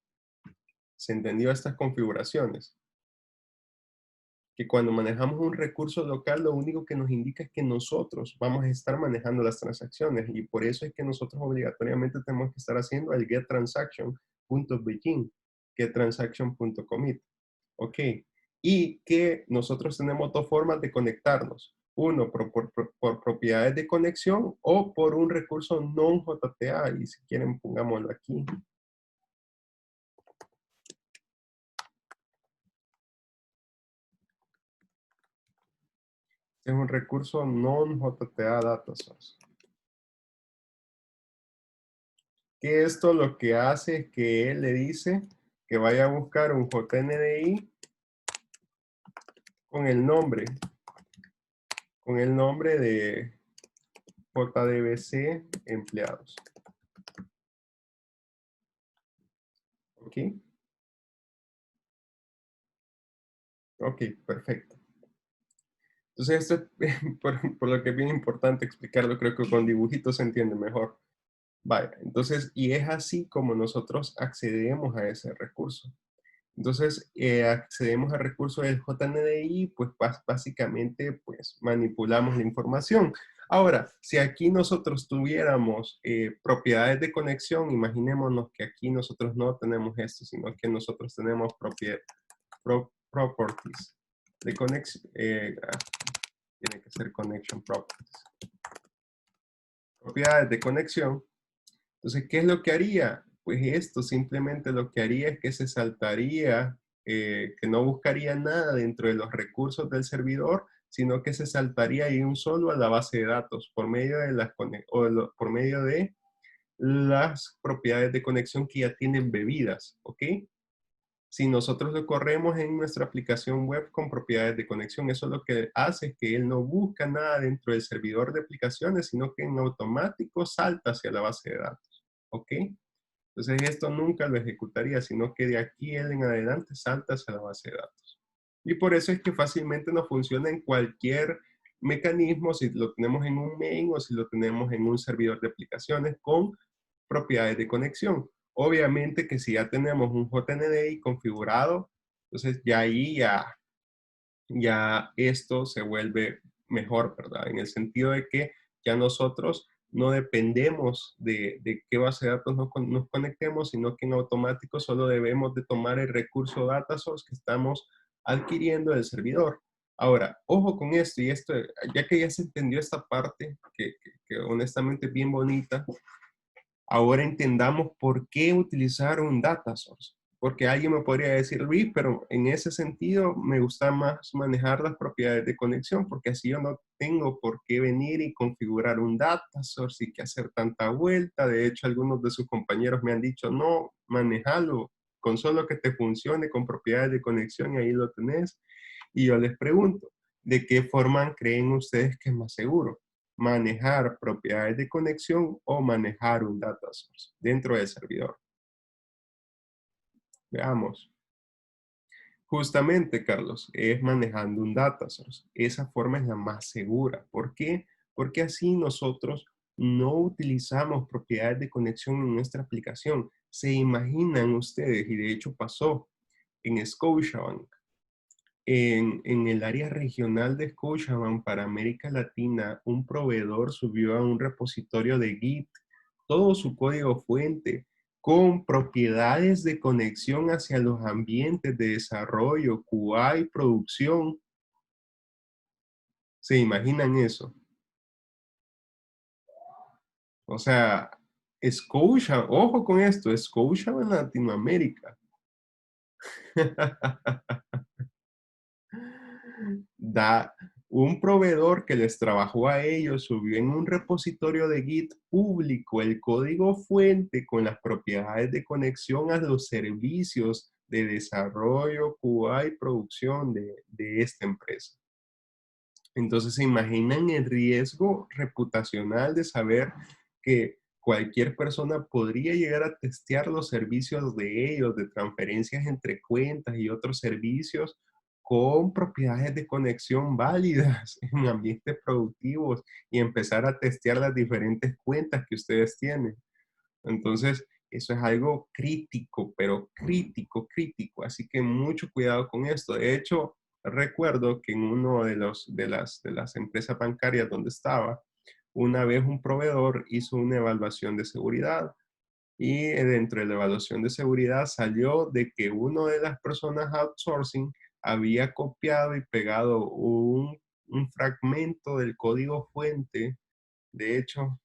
estas configuraciones que cuando manejamos un recurso local, lo único que nos indica es que nosotros vamos a estar manejando las transacciones y por eso es que nosotros obligatoriamente tenemos que estar haciendo el getTransaction.begin, getTransaction.commit. ¿Ok? Y que nosotros tenemos dos formas de conectarnos. Uno, por propiedades de conexión o por un recurso non-JTA. Y si quieren, pongámoslo aquí. Es un recurso non-JTA Data Source. Que esto lo que hace es que él le dice que vaya a buscar un JNDI con el nombre de JDBC empleados. ¿Ok? Ok, perfecto. Entonces, esto es por lo que es bien importante explicarlo, creo que con dibujitos se entiende mejor. Vaya, entonces, y es así como nosotros accedemos a ese recurso. Entonces, accedemos al recurso del JNDI, pues básicamente pues, manipulamos la información. Ahora, si aquí nosotros tuviéramos propiedades de conexión, imaginémonos que aquí nosotros no tenemos esto, sino que nosotros tenemos properties de conexión. Tiene que ser connection properties. Propiedades de conexión. Entonces, ¿qué es lo que haría? Pues esto simplemente lo que haría es que se saltaría, que no buscaría nada dentro de los recursos del servidor, sino que se saltaría ahí un solo a la base de datos por medio de por medio de las propiedades de conexión que ya tienen bebidas, ¿ok? Si nosotros lo corremos en nuestra aplicación web con propiedades de conexión, eso lo que hace es que él no busca nada dentro del servidor de aplicaciones, sino que en automático salta hacia la base de datos. ¿Ok? Entonces esto nunca lo ejecutaría, sino que de aquí él en adelante salta hacia la base de datos. Y por eso es que fácilmente nos funciona en cualquier mecanismo, si lo tenemos en un main o si lo tenemos en un servidor de aplicaciones con propiedades de conexión. Obviamente que si ya tenemos un JNDI configurado, entonces ya ahí ya esto se vuelve mejor, ¿verdad? En el sentido de que ya nosotros no dependemos de qué base de datos nos conectemos, sino que en automático solo debemos de tomar el recurso data source que estamos adquiriendo del servidor. Ahora, ojo con esto, y esto, ya que ya se entendió esta parte, que honestamente es bien bonita, ahora entendamos por qué utilizar un data source. Porque alguien me podría decir, Luis, pero en ese sentido me gusta más manejar las propiedades de conexión, porque así yo no tengo por qué venir y configurar un data source y que hacer tanta vuelta. De hecho, algunos de sus compañeros me han dicho, no, manejalo con solo que te funcione con propiedades de conexión y ahí lo tenés. Y yo les pregunto, ¿de qué forma creen ustedes que es más seguro? ¿Manejar propiedades de conexión o manejar un data source dentro del servidor? Veamos. Justamente, Carlos, es manejando un data source. Esa forma es la más segura. ¿Por qué? Porque así nosotros no utilizamos propiedades de conexión en nuestra aplicación. Se imaginan ustedes, y de hecho pasó en Scotiabank, en el área regional de Scotiabank para América Latina, un proveedor subió a un repositorio de Git todo su código fuente con propiedades de conexión hacia los ambientes de desarrollo, QA y producción. ¿Se imaginan eso? O sea, Scotia, ojo con esto, Scotia en Latinoamérica. Da un proveedor que les trabajó a ellos, subió en un repositorio de Git público el código fuente con las propiedades de conexión a los servicios de desarrollo, QA y producción de esta empresa. Entonces, ¿se imaginan el riesgo reputacional de saber que cualquier persona podría llegar a testear los servicios de ellos, de transferencias entre cuentas y otros servicios con propiedades de conexión válidas en ambientes productivos y empezar a testear las diferentes cuentas que ustedes tienen? Entonces, eso es algo crítico, pero crítico, crítico. Así que mucho cuidado con esto. De hecho, recuerdo que en uno de las empresas bancarias donde estaba, una vez un proveedor hizo una evaluación de seguridad y dentro de la evaluación de seguridad salió de que una de las personas outsourcing había copiado y pegado un fragmento del código fuente. De hecho,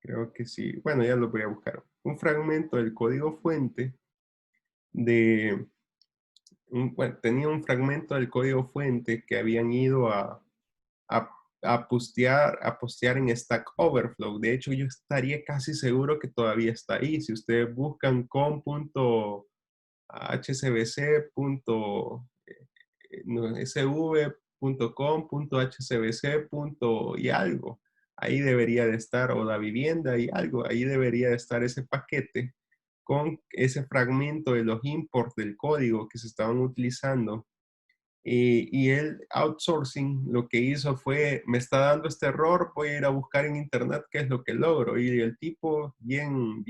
creo que sí. Bueno, ya lo voy a buscar. Un fragmento del código fuente de... bueno, tenía un fragmento del código fuente que habían ido a, a postear en Stack Overflow. De hecho, yo estaría casi seguro que todavía está ahí. Si ustedes buscan sv.com.hcbc. Y algo. Ahí debería de estar, o la vivienda y algo, ahí debería de estar ese paquete con ese fragmento de los imports del código que se estaban utilizando. Y el outsourcing lo que hizo fue, me está dando este error, voy a ir a buscar en internet qué es lo que logro. Y el tipo, bien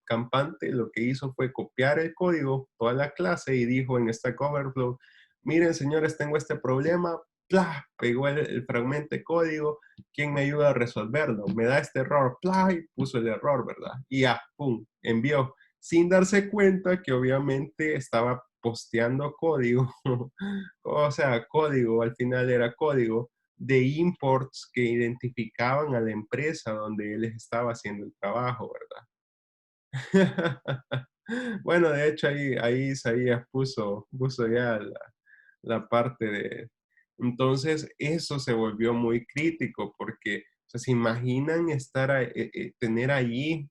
campante, lo que hizo fue copiar el código, toda la clase, y dijo en Stack Overflow, miren señores, tengo este problema, ¡plá! Pegó el fragmento de código, ¿quién me ayuda a resolverlo? Me da este error, ¡plá! Y puso el error, ¿verdad? Y ya, ¡pum!, envió, sin darse cuenta que obviamente estaba posteando código, o sea, código, al final era código de imports que identificaban a la empresa donde él estaba haciendo el trabajo, ¿verdad? Bueno, de hecho ahí Isaías puso ya la parte de... Entonces eso se volvió muy crítico porque, o sea, ¿se imaginan tener allí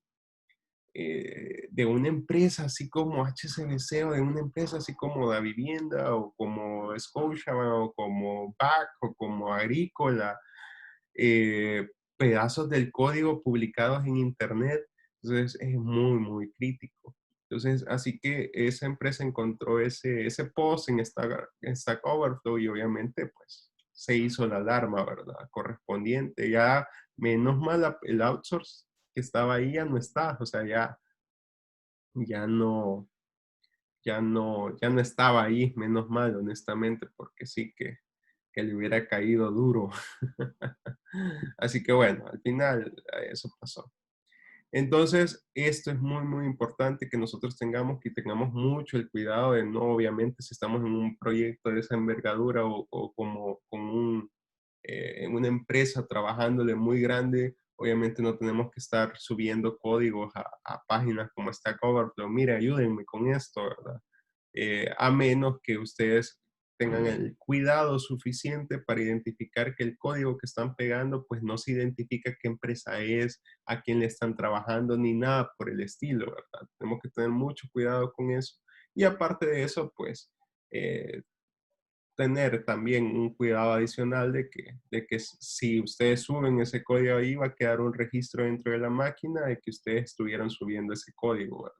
de una empresa así como HCBC o de una empresa así como La Vivienda o como Scotiabank o como BAC o como Agrícola, eh, pedazos del código publicados en internet? Entonces es muy, muy crítico. Entonces, así que esa empresa encontró ese post en Stack Overflow y obviamente pues se hizo la alarma, ¿verdad? Correspondiente. Ya menos mal el outsource que estaba ahí ya no está, o sea, ya no, ya no estaba ahí, menos mal, honestamente, porque sí que le hubiera caído duro. Así que bueno, al final eso pasó. Entonces, esto es muy, muy importante que nosotros tengamos mucho el cuidado de no, obviamente, si estamos en un proyecto de esa envergadura o como en una empresa trabajándole muy grande, obviamente no tenemos que estar subiendo códigos a páginas como Stack Overflow. Mire, ayúdenme con esto, ¿verdad? A menos que ustedes tengan el cuidado suficiente para identificar que el código que están pegando, pues no se identifica qué empresa es, a quién le están trabajando, ni nada por el estilo, ¿verdad? Tenemos que tener mucho cuidado con eso. Y aparte de eso, pues, eh, tener también un cuidado adicional de que si ustedes suben ese código ahí, va a quedar un registro dentro de la máquina de que ustedes estuvieron subiendo ese código, ¿verdad?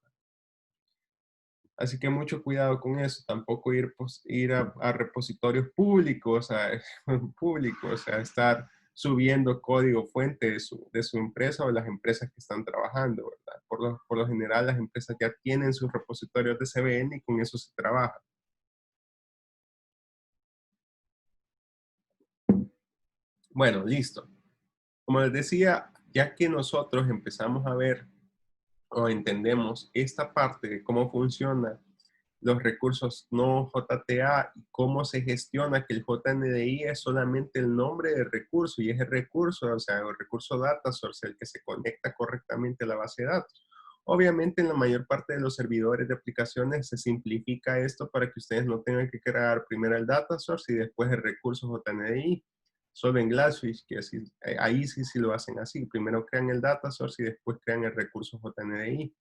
Así que mucho cuidado con eso, tampoco ir a repositorios públicos, públicos, o sea, estar subiendo código fuente de su empresa o las empresas que están trabajando, ¿verdad? Por lo general, las empresas ya tienen sus repositorios de CVN y con eso se trabaja. Bueno, listo. Como les decía, ya que nosotros empezamos a ver o entendemos esta parte de cómo funciona los recursos no JTA y cómo se gestiona, que el JNDI es solamente el nombre del recurso y es el recurso, o sea, el recurso data source, el que se conecta correctamente a la base de datos. Obviamente en la mayor parte de los servidores de aplicaciones se simplifica esto para que ustedes no tengan que crear primero el data source y después el recurso JNDI. Solo en Glassfish, que así, ahí sí lo hacen así. Primero crean el data source y después crean el recurso JNDI.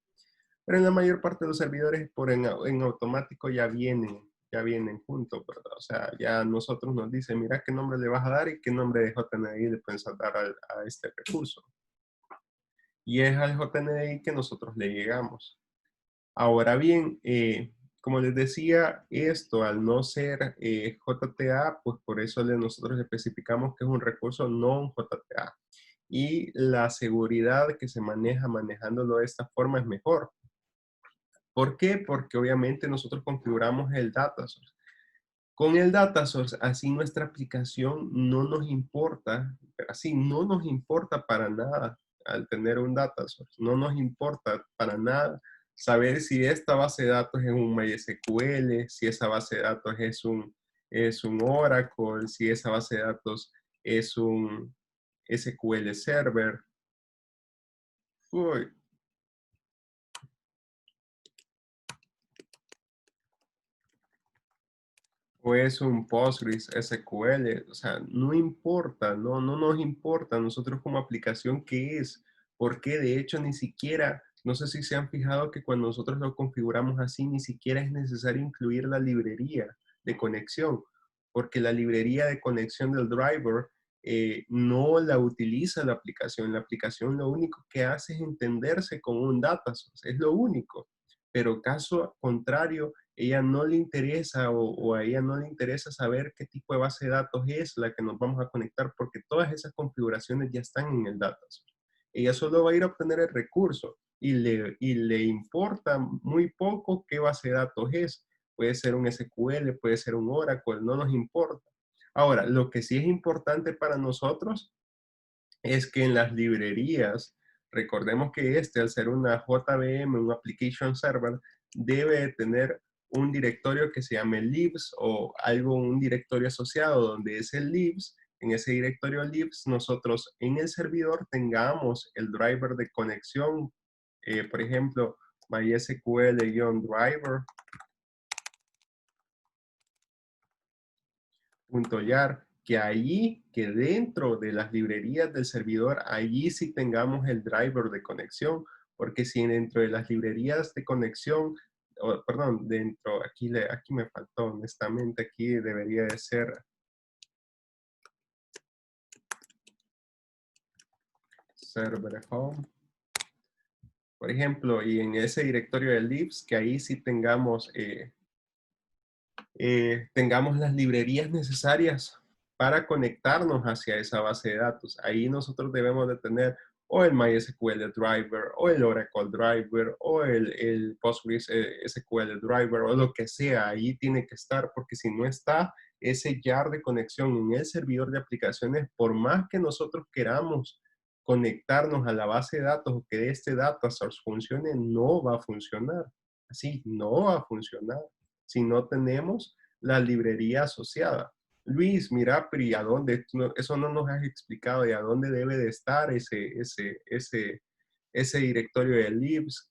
Pero en la mayor parte de los servidores en automático ya vienen. ya vienen juntos, ¿verdad? O sea, ya nosotros nos dicen, mira qué nombre le vas a dar y qué nombre de JNDI le puedes dar a este recurso. Y es al JNDI que nosotros le llegamos. Ahora bien, como les decía, esto al no ser JTA, pues por eso nosotros especificamos que es un recurso no JTA. Y la seguridad que se maneja manejándolo de esta forma es mejor. ¿Por qué? Porque obviamente nosotros configuramos el data source. Con el data source, así nuestra aplicación no nos importa, así no nos importa para nada al tener un data source. No nos importa para nada saber si esta base de datos es un MySQL, si esa base de datos es un Oracle, si esa base de datos es un SQL Server. Uy, o es un Postgres SQL, o sea, no importa, no nos importa nosotros como aplicación qué es, porque de hecho ni siquiera, no sé si se han fijado que cuando nosotros lo configuramos así, ni siquiera es necesario incluir la librería de conexión, porque la librería de conexión del driver no la utiliza la aplicación lo único que hace es entenderse con un data source, es lo único, pero caso contrario, ella no le interesa o a ella no le interesa saber qué tipo de base de datos es la que nos vamos a conectar porque todas esas configuraciones ya están en el datasets. Ella solo va a ir a obtener el recurso y le importa muy poco qué base de datos es. Puede ser un SQL, puede ser un Oracle, no nos importa. Ahora, lo que sí es importante para nosotros es que en las librerías, recordemos que al ser una JVM, un Application Server, debe tener un directorio que se llame libs o un directorio asociado donde es el libs. En ese directorio libs, nosotros en el servidor tengamos el driver de conexión, por ejemplo, MySQL-driver .yar, que allí, que dentro de las librerías del servidor, allí sí tengamos el driver de conexión, porque si dentro de las librerías de conexión, perdón, aquí me faltó, honestamente, aquí debería de ser server home, por ejemplo, y en ese directorio de libs, que ahí sí tengamos las librerías necesarias para conectarnos hacia esa base de datos. Ahí nosotros debemos de tener o el MySQL Driver, o el Oracle Driver, o el Postgres SQL Driver, o lo que sea. Ahí tiene que estar, porque si no está ese jar de conexión en el servidor de aplicaciones, por más que nosotros queramos conectarnos a la base de datos o que este data source funcione, no va a funcionar. Así, no va a funcionar si no tenemos la librería asociada. Luis, mira, pero ¿y a dónde? Eso no nos has explicado, ¿y a dónde debe de estar ese directorio de libs?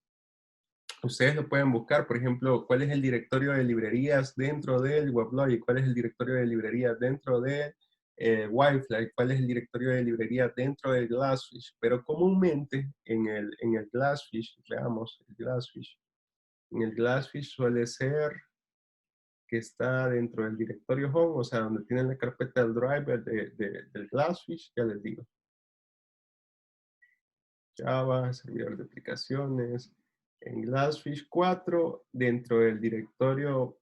Ustedes lo pueden buscar, por ejemplo, cuál es el directorio de librerías dentro del WebLogic, cuál es el directorio de librerías dentro de Wi-Fi, cuál es el directorio de librerías dentro del Glassfish, pero comúnmente en el Glassfish, veamos, en el Glassfish suele ser que está dentro del directorio home, o sea, donde tienen la carpeta del driver del Glassfish, ya les digo. Java, servidor de aplicaciones. En Glassfish 4, dentro del directorio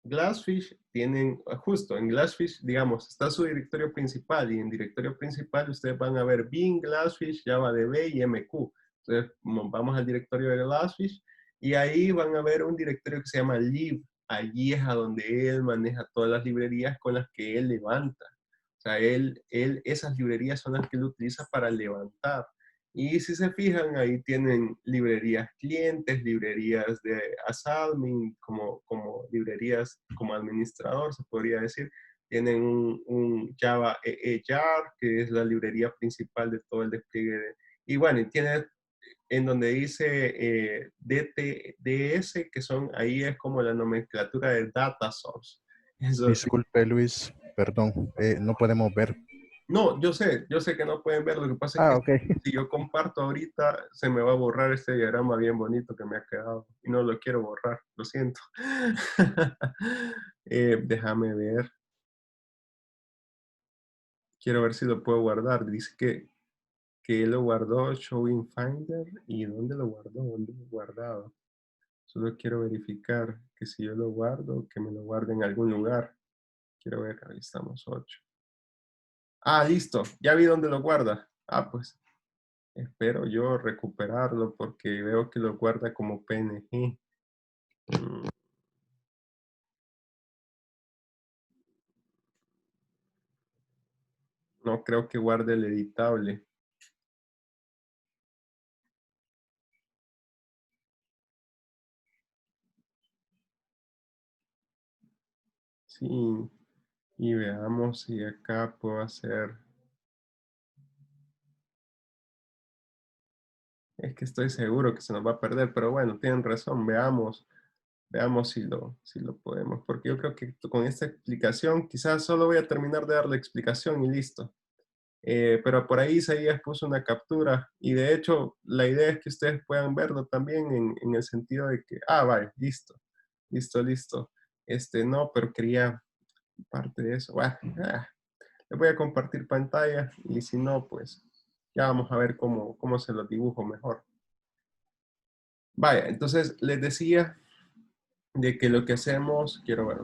Glassfish, tienen, justo en Glassfish, digamos, está su directorio principal y en directorio principal ustedes van a ver Bing, Glassfish, JavaDB y MQ. Entonces, vamos al directorio de Glassfish y ahí van a ver un directorio que se llama lib. Allí es a donde él maneja todas las librerías con las que él levanta. O sea, esas librerías son las que él utiliza para levantar. Y si se fijan, ahí tienen librerías clientes, librerías de Asadmin, como librerías como administrador, se podría decir. Tienen un Java EE-Jar, que es la librería principal de todo el despliegue. Y bueno, y tiene en donde dice DTDS, que son, ahí es como la nomenclatura de Data Source. Eso, Disculpe, Luis, perdón, no podemos ver. No, yo sé que no pueden ver. Lo que pasa es Ah, que ok. si yo comparto ahorita, se me va a borrar este diagrama bien bonito que me ha quedado. Y no lo quiero borrar, lo siento. Déjame ver. Quiero ver si lo puedo guardar. Dice que él lo guardó, Showing Finder. ¿Y dónde lo guardó? ¿Dónde lo he guardado? Solo quiero verificar que si yo lo guardo, que me lo guarde en algún lugar. Quiero ver, ahí estamos, 8. Ah, listo, ya vi dónde lo guarda. Ah, pues espero yo recuperarlo porque veo que lo guarda como PNG. Mm, No creo que guarde el editable. Sí, y veamos si acá puedo hacer. Es que estoy seguro que se nos va a perder, pero bueno, tienen razón, veamos si lo podemos, porque yo creo que con esta explicación, quizás solo voy a terminar de dar la explicación y listo. Pero por ahí Isaías puso una captura y de hecho la idea es que ustedes puedan verlo también en el sentido de que, vale, listo, listo, listo. No, pero quería parte de eso. Bueno, les voy a compartir pantalla y si no, pues ya vamos a ver cómo se lo dibujo mejor. Vaya, entonces les decía de que lo que hacemos, quiero ver,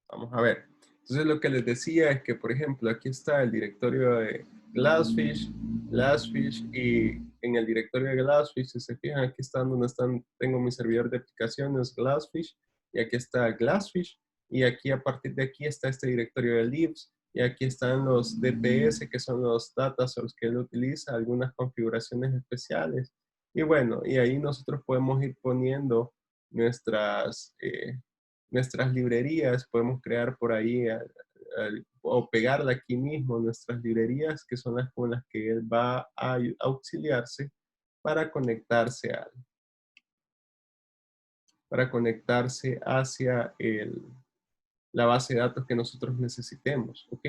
vamos a ver. Entonces lo que les decía es que, por ejemplo, aquí está el directorio de Glassfish, y en el directorio de Glassfish, si se fijan, aquí están donde tengo mi servidor de aplicaciones Glassfish, y aquí está Glassfish, y aquí a partir de aquí está este directorio de libs, y aquí están los DPS, que son los data source que él utiliza, algunas configuraciones especiales. Y bueno, y ahí nosotros podemos ir poniendo nuestras, nuestras librerías, podemos crear por ahí o pegarla aquí mismo nuestras librerías, que son las con las que él va a auxiliarse para conectarse, para conectarse hacia la base de datos que nosotros necesitemos, ¿ok?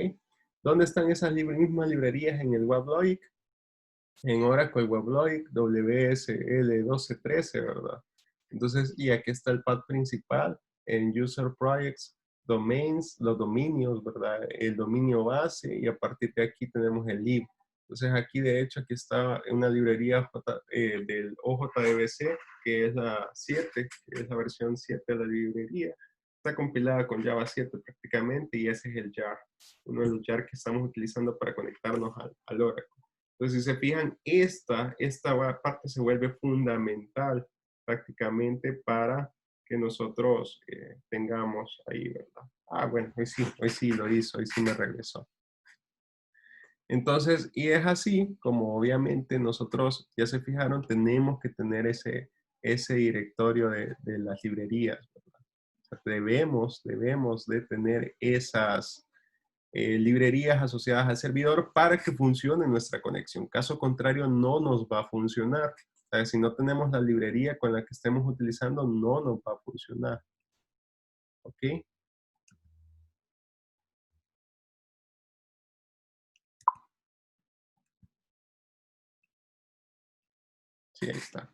¿Dónde están esas mismas librerías en el WebLogic? En Oracle WebLogic WSL1213, ¿verdad? Entonces, y aquí está el path principal en User Projects, Domains, los dominios, ¿verdad? El dominio base y a partir de aquí tenemos el lib. Entonces aquí de hecho aquí está una librería del OJDBC que es la 7, que es la versión 7 de la librería. Está compilada con Java 7 prácticamente y ese es el jar, uno de los jar que estamos utilizando para conectarnos al Oracle. Entonces, si se fijan, esta parte se vuelve fundamental prácticamente para que nosotros tengamos ahí, ¿verdad? Bueno, hoy sí lo hizo, hoy sí me regresó. Entonces, y es así como obviamente nosotros, ya se fijaron, tenemos que tener ese directorio de las librerías, ¿verdad? O sea, debemos de tener esas librerías asociadas al servidor para que funcione nuestra conexión. Caso contrario, no nos va a funcionar. O sea, si no tenemos la librería con la que estemos utilizando, no nos va a funcionar. ¿Ok? Sí, ahí está.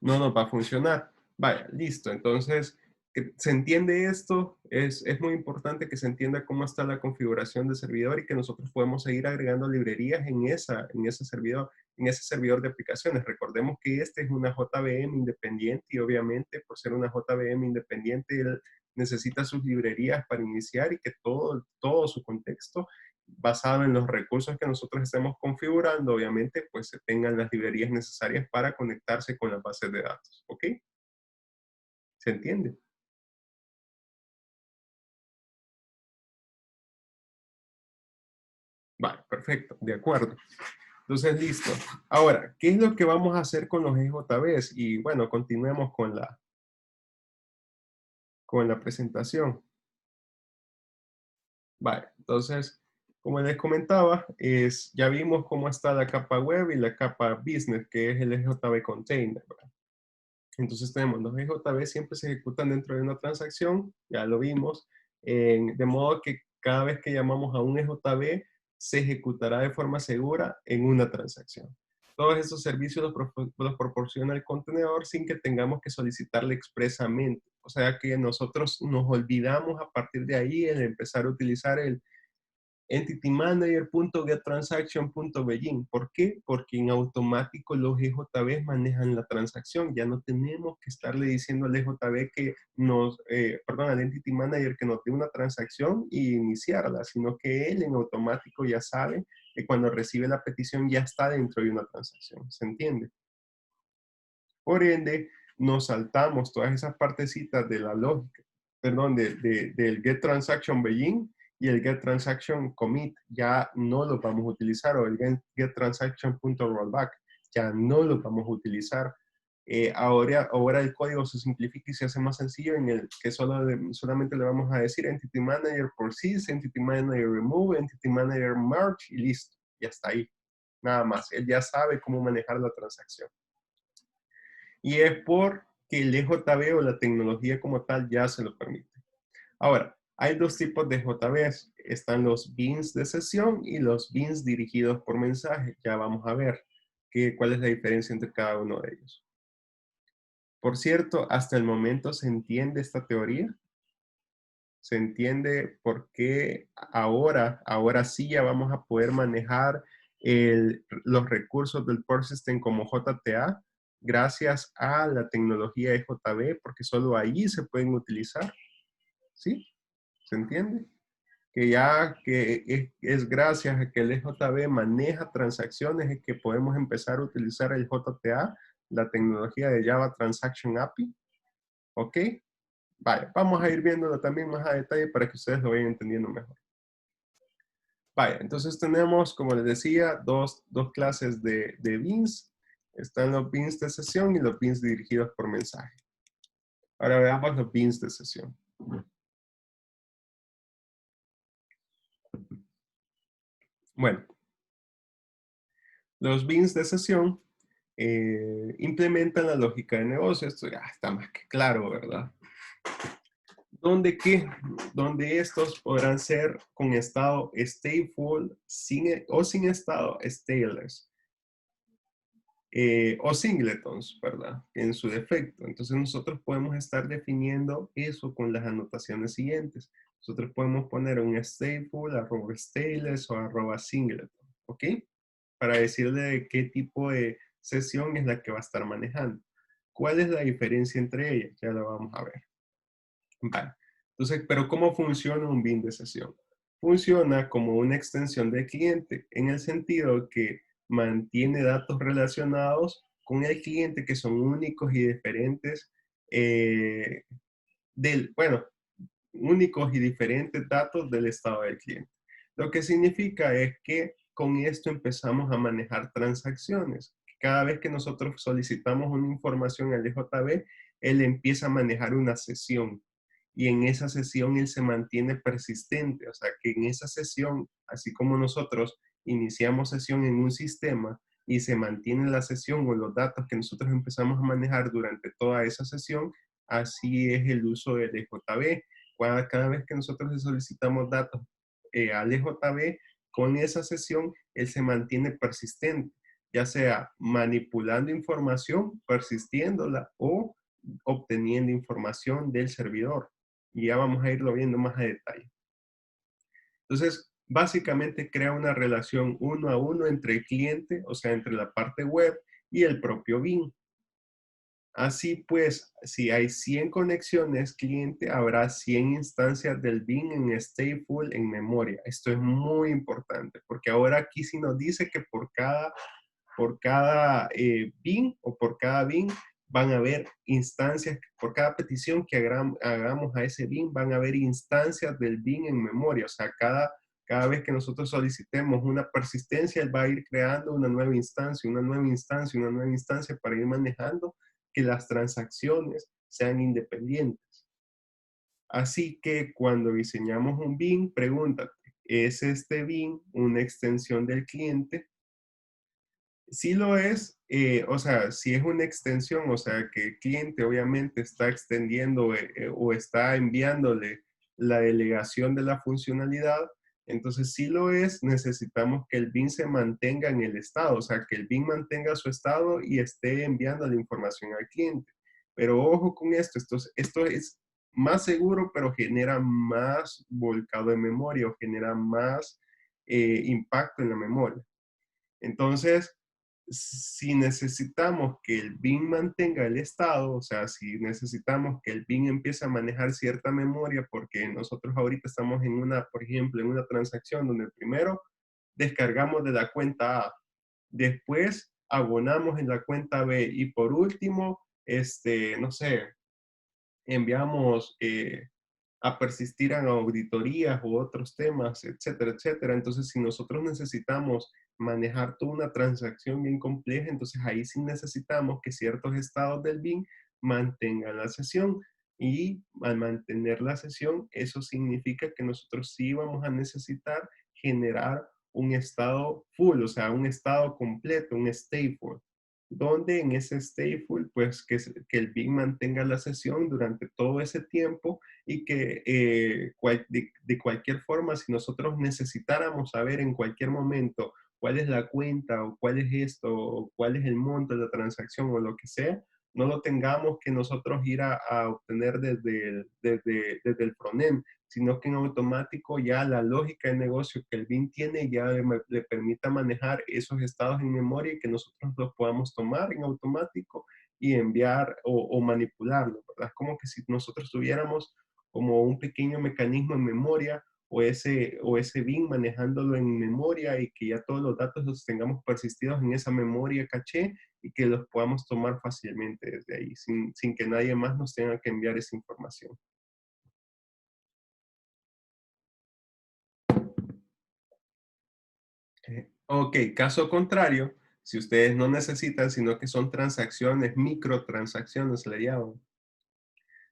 No nos va a funcionar. Vaya, listo. Entonces, que se entiende esto, es muy importante que se entienda cómo está la configuración del servidor y que nosotros podemos seguir agregando librerías en ese servidor de aplicaciones. Recordemos que este es una JVM independiente y obviamente por ser una JVM independiente, él necesita sus librerías para iniciar y que todo su contexto basado en los recursos que nosotros estemos configurando, obviamente, pues se tengan las librerías necesarias para conectarse con las bases de datos. ¿Ok? ¿Se entiende? Vale, perfecto, de acuerdo. Entonces, listo. Ahora, ¿qué es lo que vamos a hacer con los EJBs? Y bueno, continuemos con la presentación. Vale, entonces, Como les comentaba, ya vimos cómo está la capa web y la capa business, que es el EJB container, ¿verdad? Entonces tenemos los EJB siempre se ejecutan dentro de una transacción, ya lo vimos, de modo que cada vez que llamamos a un EJB se ejecutará de forma segura en una transacción. Todos esos servicios los proporciona el contenedor sin que tengamos que solicitarle expresamente. O sea que nosotros nos olvidamos a partir de ahí el empezar a utilizar el entitymanager.getTransaction.begin. ¿Por qué? Porque en automático los EJB manejan la transacción. Ya no tenemos que estarle diciendo al EJB que al Entity Manager que nos dé una transacción y iniciarla, sino que él en automático ya sabe que cuando recibe la petición ya está dentro de una transacción. ¿Se entiende? Por ende, nos saltamos todas esas partecitas de la lógica, perdón, del getTransaction.begin y el getTransaction.commit. Ya no lo vamos a utilizar, o el getTransaction.rollback. Ya no lo vamos a utilizar. Ahora el código se simplifica y se hace más sencillo en el que solamente le vamos a decir Entity Manager persist, Entity Manager remove, Entity Manager merge y listo. Ya está ahí. Nada más. Él ya sabe cómo manejar la transacción. Y es porque el EJB o la tecnología como tal ya se lo permite. Ahora, hay dos tipos de JBs. Están los beans de sesión y los beans dirigidos por mensaje. Ya vamos a ver cuál es la diferencia entre cada uno de ellos. Por cierto, hasta el momento se entiende esta teoría. Se entiende por qué ahora sí ya vamos a poder manejar los recursos del Persistent como JTA gracias a la tecnología EJB, porque solo allí se pueden utilizar. ¿Sí? ¿Se entiende? Que ya que es gracias a que el EJB maneja transacciones es que podemos empezar a utilizar el JTA, la tecnología de Java Transaction API. ¿Ok? Vaya, vamos a ir viéndolo también más a detalle para que ustedes lo vayan entendiendo mejor. Vaya, entonces tenemos, como les decía, dos clases de beans. Están los beans de sesión y los beans dirigidos por mensaje. Ahora veamos los beans de sesión. Bueno, los beans de sesión implementan la lógica de negocio. Esto ya está más que claro, ¿verdad? Donde estos podrán ser con estado stateful o sin estado stateless. O singletons, ¿verdad? En su defecto. Entonces nosotros podemos estar definiendo eso con las anotaciones siguientes. Nosotros podemos poner un stateful, @stateless o @singleton, ¿ok? Para decirle de qué tipo de sesión es la que va a estar manejando. ¿Cuál es la diferencia entre ellas? Ya lo vamos a ver. Vale. Entonces, pero ¿cómo funciona un bin de sesión? Funciona como una extensión del cliente en el sentido que mantiene datos relacionados con el cliente que son únicos y diferentes eh, únicos y diferentes datos del estado del cliente. Lo que significa es que con esto empezamos a manejar transacciones. Cada vez que nosotros solicitamos una información al EJB, él empieza a manejar una sesión y en esa sesión él se mantiene persistente. O sea, que en esa sesión, así como nosotros iniciamos sesión en un sistema y se mantiene la sesión o los datos que nosotros empezamos a manejar durante toda esa sesión, así es el uso del EJB. Cada vez que nosotros le solicitamos datos al EJB, con esa sesión, él se mantiene persistente, ya sea manipulando información, persistiéndola o obteniendo información del servidor. Y ya vamos a irlo viendo más a detalle. Entonces, básicamente crea una relación uno a uno entre el cliente, o sea, entre la parte web y el propio BIM. Así pues, si hay 100 conexiones cliente, habrá 100 instancias del BIM en stateful en memoria. Esto es muy importante porque ahora aquí sí nos dice que por cada BIM o por cada BIM van a haber instancias, por cada petición que hagamos a ese BIM van a haber instancias del BIM en memoria. O sea, cada vez que nosotros solicitemos una persistencia, él va a ir creando una nueva instancia, una nueva instancia, una nueva instancia para ir manejando que las transacciones sean independientes. Así que cuando diseñamos un BIM, pregúntate, ¿Es este bin una extensión del cliente? Sí lo es, o sea, si es una extensión, o sea, que el cliente obviamente está extendiendo o está enviándole la delegación de la funcionalidad, entonces sí lo es, necesitamos que el bin se mantenga en el estado, o sea, que el bin mantenga su estado y esté enviando la información al cliente. Pero ojo con esto es más seguro, pero genera más volcado en memoria o genera más impacto en la memoria. Entonces, si necesitamos que el bin mantenga el estado, o sea, si necesitamos que el bin empiece a manejar cierta memoria, porque nosotros ahorita estamos en una, por ejemplo, en una transacción donde primero descargamos de la cuenta A, después abonamos en la cuenta B y por último, no sé, enviamos a persistir en auditorías u otros temas, etcétera, etcétera. Entonces, si nosotros necesitamos manejar toda una transacción bien compleja, entonces ahí sí necesitamos que ciertos estados del BIN mantengan la sesión. Y al mantener la sesión, eso significa que nosotros sí vamos a necesitar generar un estado full, o sea, un estado completo, un stateful, donde en ese stateful, pues que el BIN mantenga la sesión durante todo ese tiempo y que de cualquier forma, si nosotros necesitáramos saber en cualquier momento cuál es la cuenta o cuál es esto o cuál es el monto de la transacción o lo que sea, no lo tengamos que nosotros ir a obtener desde el frontend, sino que en automático ya la lógica de negocio que el BIM tiene ya le permita manejar esos estados en memoria y que nosotros los podamos tomar en automático y enviar o manipularlo, ¿verdad? Es como que si nosotros tuviéramos como un pequeño mecanismo en memoria o ese bin manejándolo en memoria y que ya todos los datos los tengamos persistidos en esa memoria caché y que los podamos tomar fácilmente desde ahí, sin que nadie más nos tenga que enviar esa información. Ok, caso contrario, si ustedes no necesitan, sino que son transacciones, microtransacciones le llaman.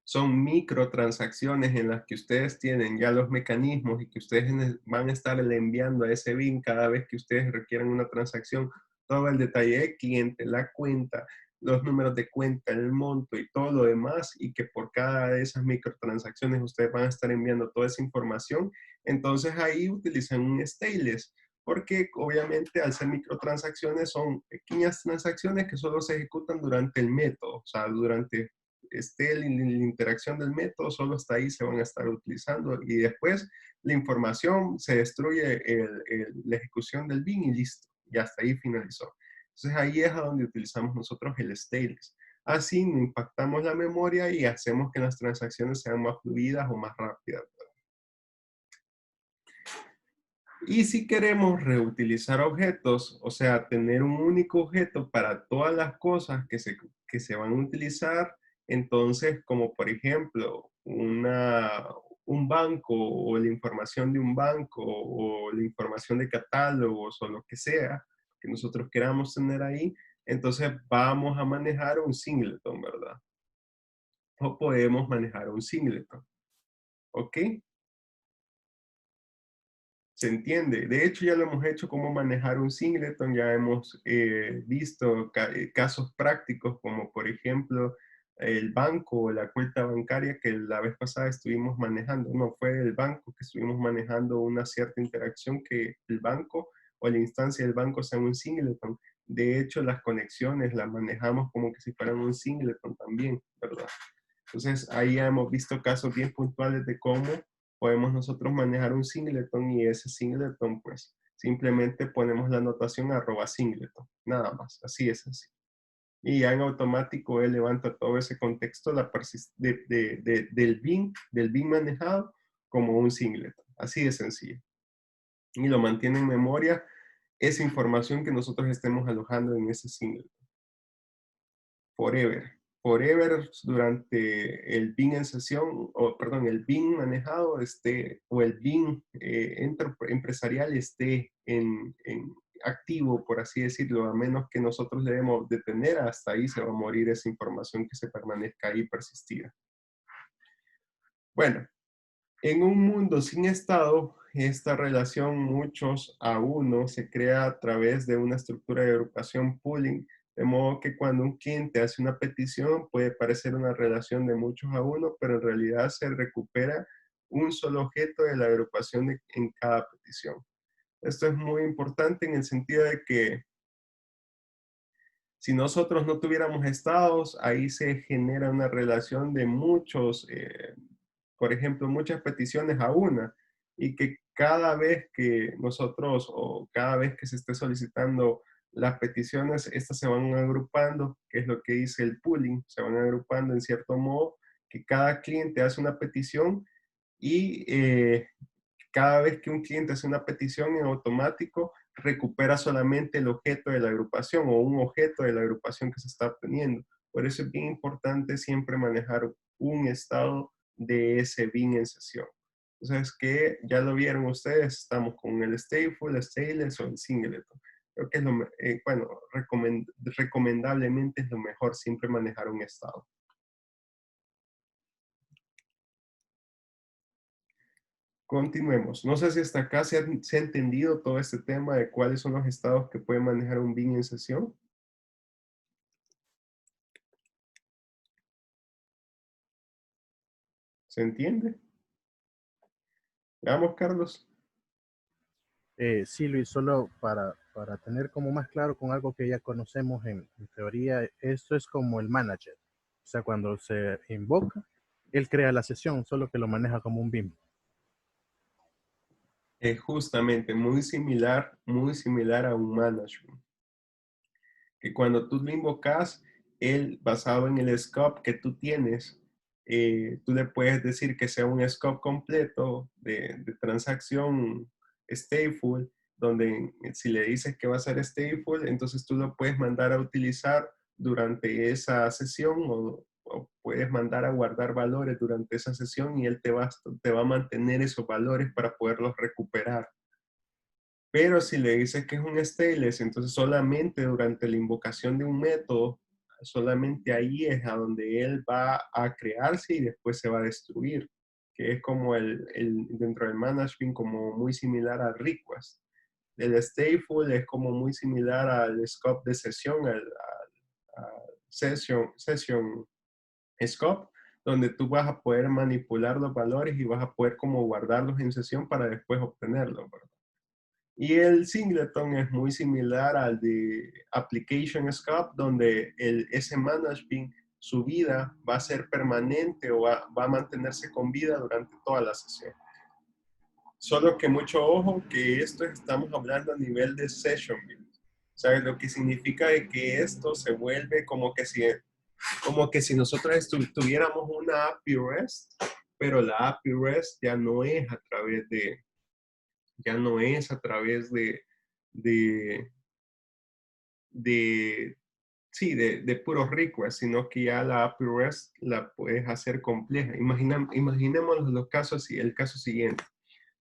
Son microtransacciones en las que ustedes tienen ya los mecanismos y que ustedes van a estar enviando a ese BIN cada vez que ustedes requieran una transacción, todo el detalle del cliente, la cuenta, los números de cuenta, el monto y todo lo demás, y que por cada de esas microtransacciones ustedes van a estar enviando toda esa información, entonces ahí utilizan un stateless, porque obviamente al ser microtransacciones son pequeñas transacciones que solo se ejecutan durante el método, o sea, durante la interacción del método, solo hasta ahí se van a estar utilizando y después la información se destruye la ejecución del bin y listo, y hasta ahí finalizó. Entonces ahí es a donde utilizamos nosotros el stateless. Así no impactamos la memoria y hacemos que las transacciones sean más fluidas o más rápidas. Y si queremos reutilizar objetos, o sea, tener un único objeto para todas las cosas que se van a utilizar, entonces, como por ejemplo, un banco o la información de un banco o la información de catálogos o lo que sea que nosotros queramos tener ahí, entonces vamos a manejar un singleton, ¿verdad? O podemos manejar un singleton, ¿ok? Se entiende. De hecho, ya lo hemos hecho cómo manejar un singleton, ya hemos visto casos prácticos como por ejemplo el banco o la cuenta bancaria que la vez pasada estuvimos manejando. No fue el banco que estuvimos manejando una cierta interacción que el banco o la instancia del banco sea un singleton. De hecho, las conexiones las manejamos como que si fueran un singleton también, ¿verdad? Entonces, ahí ya hemos visto casos bien puntuales de cómo podemos nosotros manejar un singleton y ese singleton, pues, simplemente ponemos la anotación @singleton, nada más, así es así. Y ya en automático él levanta todo ese contexto del bin manejado como un singleton, así de sencillo. Y lo mantiene en memoria esa información que nosotros estemos alojando en ese singleton. Forever. Forever durante el BIM en sesión, o perdón, el BIM manejado o el BIM empresarial esté en activo, por así decirlo, a menos que nosotros le debemos detener, hasta ahí se va a morir esa información que se permanezca ahí persistida. Bueno, en un mundo sin estado, esta relación muchos a uno se crea a través de una estructura de agrupación pooling, de modo que cuando un cliente hace una petición puede parecer una relación de muchos a uno, pero en realidad se recupera un solo objeto de la agrupación en cada petición. Esto es muy importante en el sentido de que si nosotros no tuviéramos estados, ahí se genera una relación de muchos, por ejemplo, muchas peticiones a una, y que cada vez que nosotros o cada vez que se esté solicitando las peticiones, estas se van agrupando, que es lo que dice el pooling, se van agrupando en cierto modo, que cada cliente hace una petición y cada vez que un cliente hace una petición en automático, recupera solamente el objeto de la agrupación o un objeto de la agrupación que se está obteniendo. Por eso es bien importante siempre manejar un estado de ese bin en sesión. Entonces, que ya lo vieron ustedes, estamos con el stateful, el stateless o el singleton. Creo que es bueno, recomendablemente es lo mejor siempre manejar un estado. Continuemos. No sé si hasta acá se ha entendido todo este tema de cuáles son los estados que puede manejar un bin en sesión. ¿Se entiende? Veamos, Carlos. Sí, Luis, solo para tener como más claro con algo que ya conocemos en teoría, esto es como el manager. O sea, cuando se invoca, él crea la sesión, solo que lo maneja como un BIM. Justamente, muy similar a un management. Que cuando tú lo invocas, él, basado en el scope que tú tienes, tú le puedes decir que sea un scope completo de transacción stateful, donde si le dices que va a ser stateful, entonces tú lo puedes mandar a utilizar durante esa sesión o puedes mandar a guardar valores durante esa sesión y él te va a mantener esos valores para poderlos recuperar. Pero si le dices que es un stateless, entonces solamente durante la invocación de un método, solamente ahí es a donde él va a crearse y después se va a destruir, que es como dentro del management como muy similar al request. El stateful es como muy similar al scope de sesión, al session scope, donde tú vas a poder manipular los valores y vas a poder como guardarlos en sesión para después obtenerlos, ¿verdad? Y el singleton es muy similar al de application scope, donde ese management, su vida va a ser permanente o va a mantenerse con vida durante toda la sesión. Solo que mucho ojo que esto estamos hablando a nivel de session build. O sea, lo que significa de que esto se vuelve como que si nosotros tuviéramos una API REST, pero la API REST ya no es a través de, de, de, sí, de puros requests, sino que ya la API REST la puedes hacer compleja. Imaginemos los casos, el caso siguiente.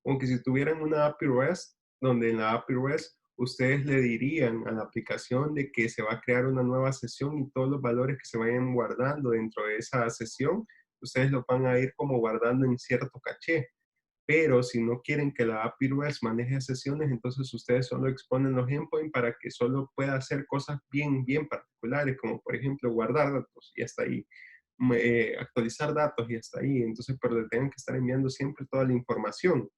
Aunque si tuvieran una API REST, donde en la API REST ustedes le dirían a la aplicación de que se va a crear una nueva sesión y todos los valores que se vayan guardando dentro de esa sesión, ustedes los van a ir como guardando en cierto caché. Pero si no quieren que la API REST maneje sesiones, entonces ustedes solo exponen los endpoints para que solo pueda hacer cosas bien particulares, como por ejemplo guardar datos y hasta ahí, actualizar datos y hasta ahí. Entonces, pero le tengan que estar enviando siempre toda la información.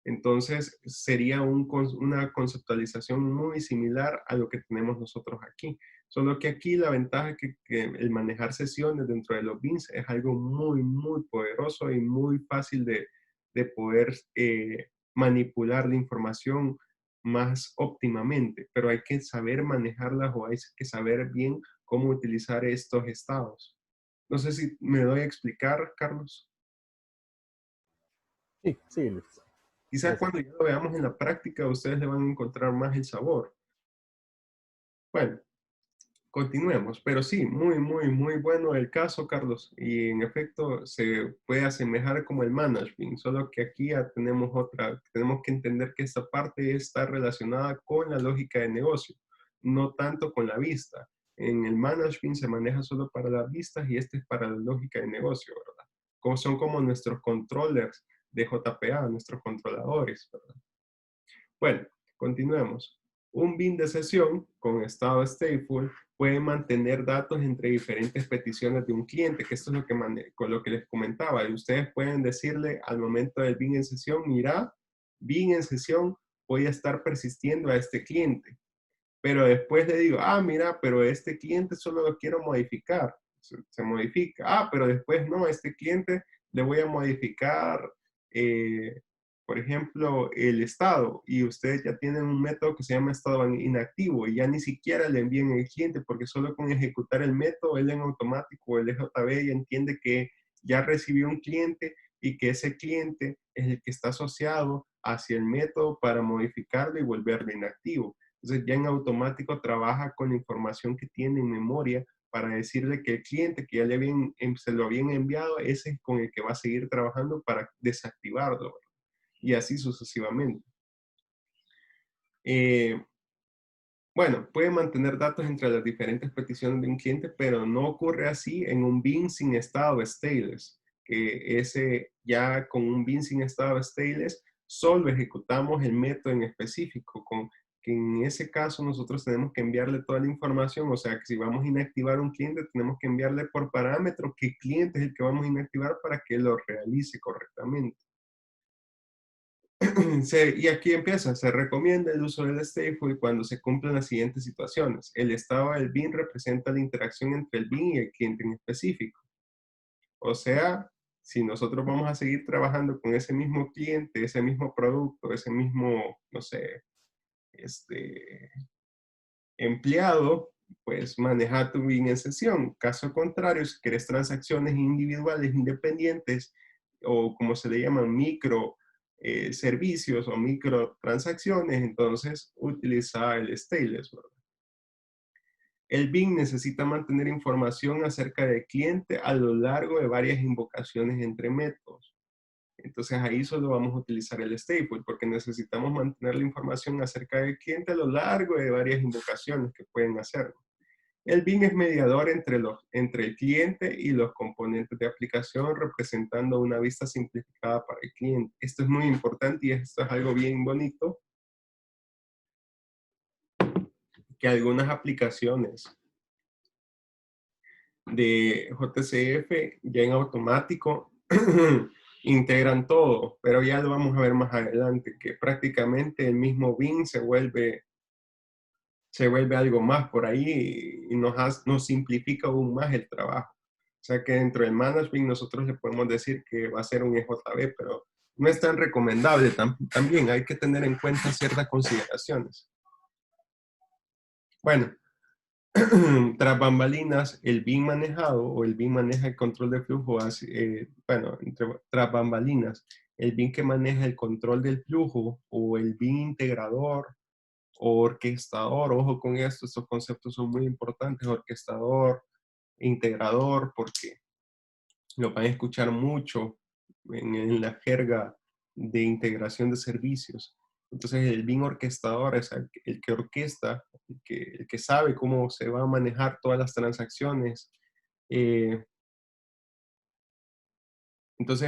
Entonces, sería una conceptualización muy similar a lo que tenemos nosotros aquí. Solo que aquí la ventaja es que el manejar sesiones dentro de los bins es algo muy poderoso y muy fácil de poder manipular la información más óptimamente. Pero hay que saber manejarlas o hay que saber bien cómo utilizar estos estados. No sé si me doy a explicar, Carlos. Sí, sí, Luis. Quizás Gracias. cuando ya lo veamos en la práctica, ustedes le van a encontrar más el sabor. Bueno, continuemos. Pero sí, muy bueno el caso, Carlos. Y en efecto, se puede asemejar como el management, solo que aquí ya tenemos tenemos que entender que esta parte está relacionada con la lógica de negocio, no tanto con la vista. En el management se maneja solo para las vistas y este es para la lógica de negocio, ¿verdad? Son como nuestros controllers JPA, nuestros controladores, ¿verdad? Bueno, continuemos. Un bin de sesión con estado stateful puede mantener datos entre diferentes peticiones de un cliente, que esto es lo que, con lo que les comentaba. Y ustedes pueden decirle al momento del bin en sesión, mira, bin en sesión, voy a estar persistiendo a este cliente. Pero después le digo, ah, mira, pero este cliente solo lo quiero modificar. Se modifica. Ah, pero después no, este cliente le voy a modificar, por ejemplo, el estado. Y ustedes ya tienen un método que se llama estado inactivo y ya ni siquiera le envían el cliente porque solo con ejecutar el método, él en automático, el EJB ya entiende que ya recibió un cliente y que ese cliente es el que está asociado hacia el método para modificarlo y volverlo inactivo. Entonces ya en automático trabaja con la información que tiene en memoria para decirle que el cliente que ya se lo habían enviado, ese es con el que va a seguir trabajando para desactivarlo, ¿verdad? Y así sucesivamente. Bueno, puede mantener datos entre las diferentes peticiones de un cliente, pero no ocurre así en un bin sin estado stateless, que ese ya con un bin sin estado stateless solo ejecutamos el método en específico, con que en ese caso nosotros tenemos que enviarle toda la información, o sea que si vamos a inactivar un cliente tenemos que enviarle por parámetro qué cliente es el que vamos a inactivar para que lo realice correctamente. Y aquí empieza, se recomienda el uso del stateful cuando se cumplen las siguientes situaciones. El estado del bin representa la interacción entre el bin y el cliente en específico. O sea, si nosotros vamos a seguir trabajando con ese mismo cliente, ese mismo producto, ese mismo, no sé, empleado, pues maneja tu bin en sesión. Caso contrario, si quieres transacciones individuales independientes o como se le llaman micro servicios o microtransacciones, entonces utiliza el stateless, ¿verdad? El bin necesita mantener información acerca del cliente a lo largo de varias invocaciones entre métodos. Entonces ahí solo vamos a utilizar el stateful porque necesitamos mantener la información acerca del cliente a lo largo de varias invocaciones que pueden hacerlo. El bin es mediador entre el cliente y los componentes de aplicación, representando una vista simplificada para el cliente. Esto es muy importante y esto es algo bien bonito, que algunas aplicaciones de JCF ya en automático integran todo, pero ya lo vamos a ver más adelante, que prácticamente el mismo bin se vuelve algo más por ahí y nos simplifica aún más el trabajo. O sea que dentro del management nosotros le podemos decir que va a ser un EJB, pero no es tan recomendable. También hay que tener en cuenta ciertas consideraciones. Bueno, tras bambalinas, el BIM manejado o el BIM maneja el control de flujo, tras bambalinas, el BIM que maneja el control del flujo o el BIM integrador o orquestador, ojo con esto, estos conceptos son muy importantes, orquestador, integrador, porque lo van a escuchar mucho en la jerga de integración de servicios. Entonces el BIM orquestador es el que orquesta, el que sabe cómo se va a manejar todas las transacciones. Entonces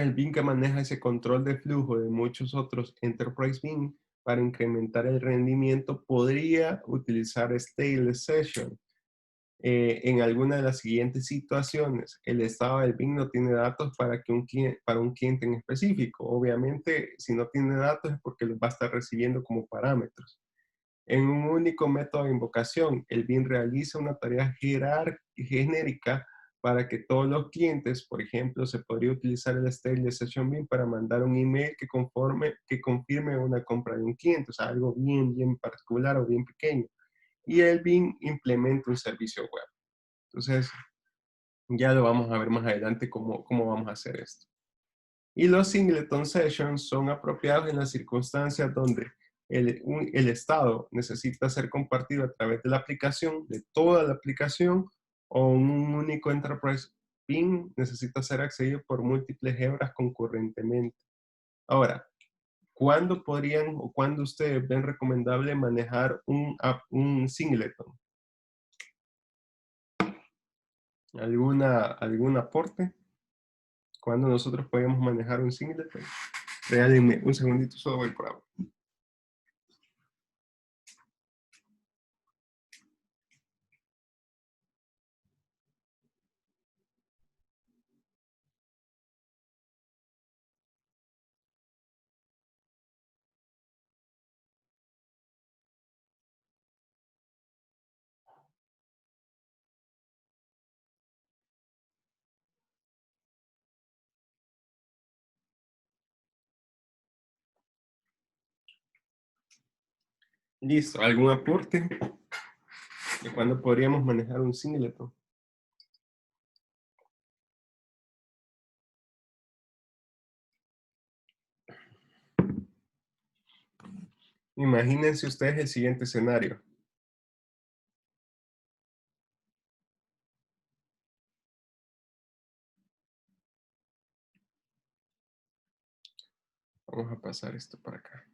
el BIM que maneja ese control de flujo de muchos otros Enterprise BIM para incrementar el rendimiento podría utilizar Stateless Session. En alguna de las siguientes situaciones, el estado del BIM no tiene datos para un cliente en específico. Obviamente, si no tiene datos es porque los va a estar recibiendo como parámetros. En un único método de invocación, el BIM realiza una tarea genérica para que todos los clientes, por ejemplo, se podría utilizar el Stateless Session BIM para mandar un email que confirme una compra de un cliente, o sea, algo bien particular o bien pequeño. Y el BIM implementa un servicio web. Entonces, ya lo vamos a ver más adelante cómo vamos a hacer esto. Y los singleton sessions son apropiados en las circunstancias donde el estado necesita ser compartido a través de la aplicación, de toda la aplicación, o un único enterprise BIM necesita ser accedido por múltiples hebras concurrentemente. Ahora, ¿cuándo podrían o cuándo ustedes ven recomendable manejar un singleton? ¿Algún aporte? ¿Cuándo nosotros podemos manejar un singleton? Regálenme un segundito, solo voy por agua. Listo, ¿algún aporte? ¿De cuándo podríamos manejar un singleton? Imagínense ustedes el siguiente escenario. Vamos a pasar esto para acá.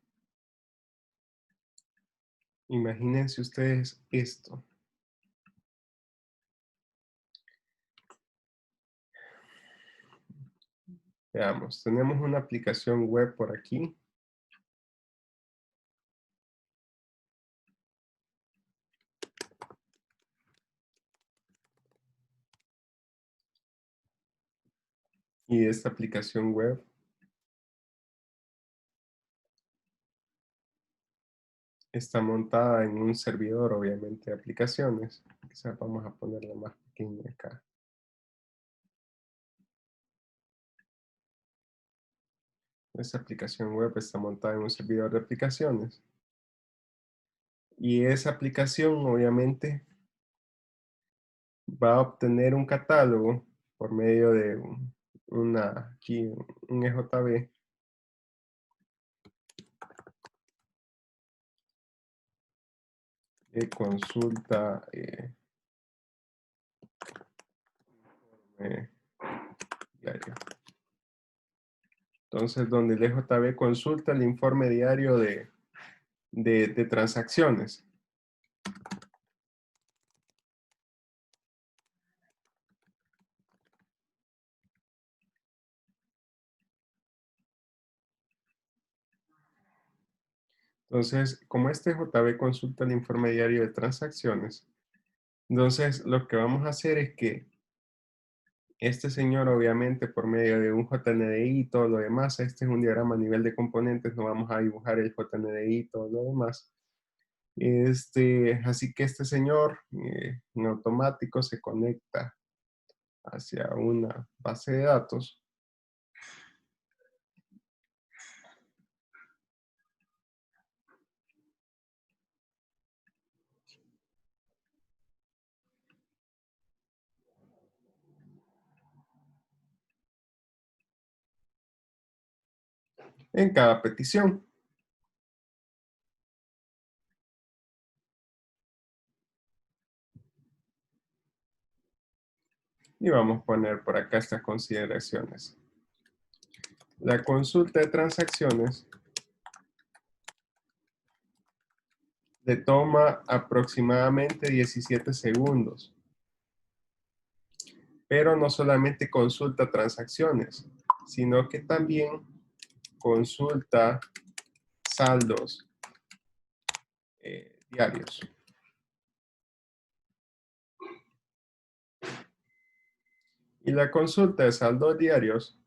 Imagínense ustedes esto. Veamos, tenemos una aplicación web por aquí. Y esta aplicación web está montada en un servidor, obviamente, de aplicaciones. Quizás vamos a ponerla más pequeña acá. Esta aplicación web está montada en un servidor de aplicaciones. Y esa aplicación, obviamente, va a obtener un catálogo por medio de un EJB. De consulta diario. Entonces, donde el EJB consulta el informe diario de transacciones. Entonces, como este JB consulta el informe diario de transacciones, entonces lo que vamos a hacer es que este señor, obviamente, por medio de un JNDI y todo lo demás, este es un diagrama a nivel de componentes, no vamos a dibujar el JNDI y todo lo demás. Así que este señor en automático se conecta hacia una base de datos. En cada petición. Y vamos a poner por acá estas consideraciones. La consulta de transacciones le toma aproximadamente 17 segundos. Pero no solamente consulta transacciones, sino que también consulta saldos diarios. Y la consulta de saldos diarios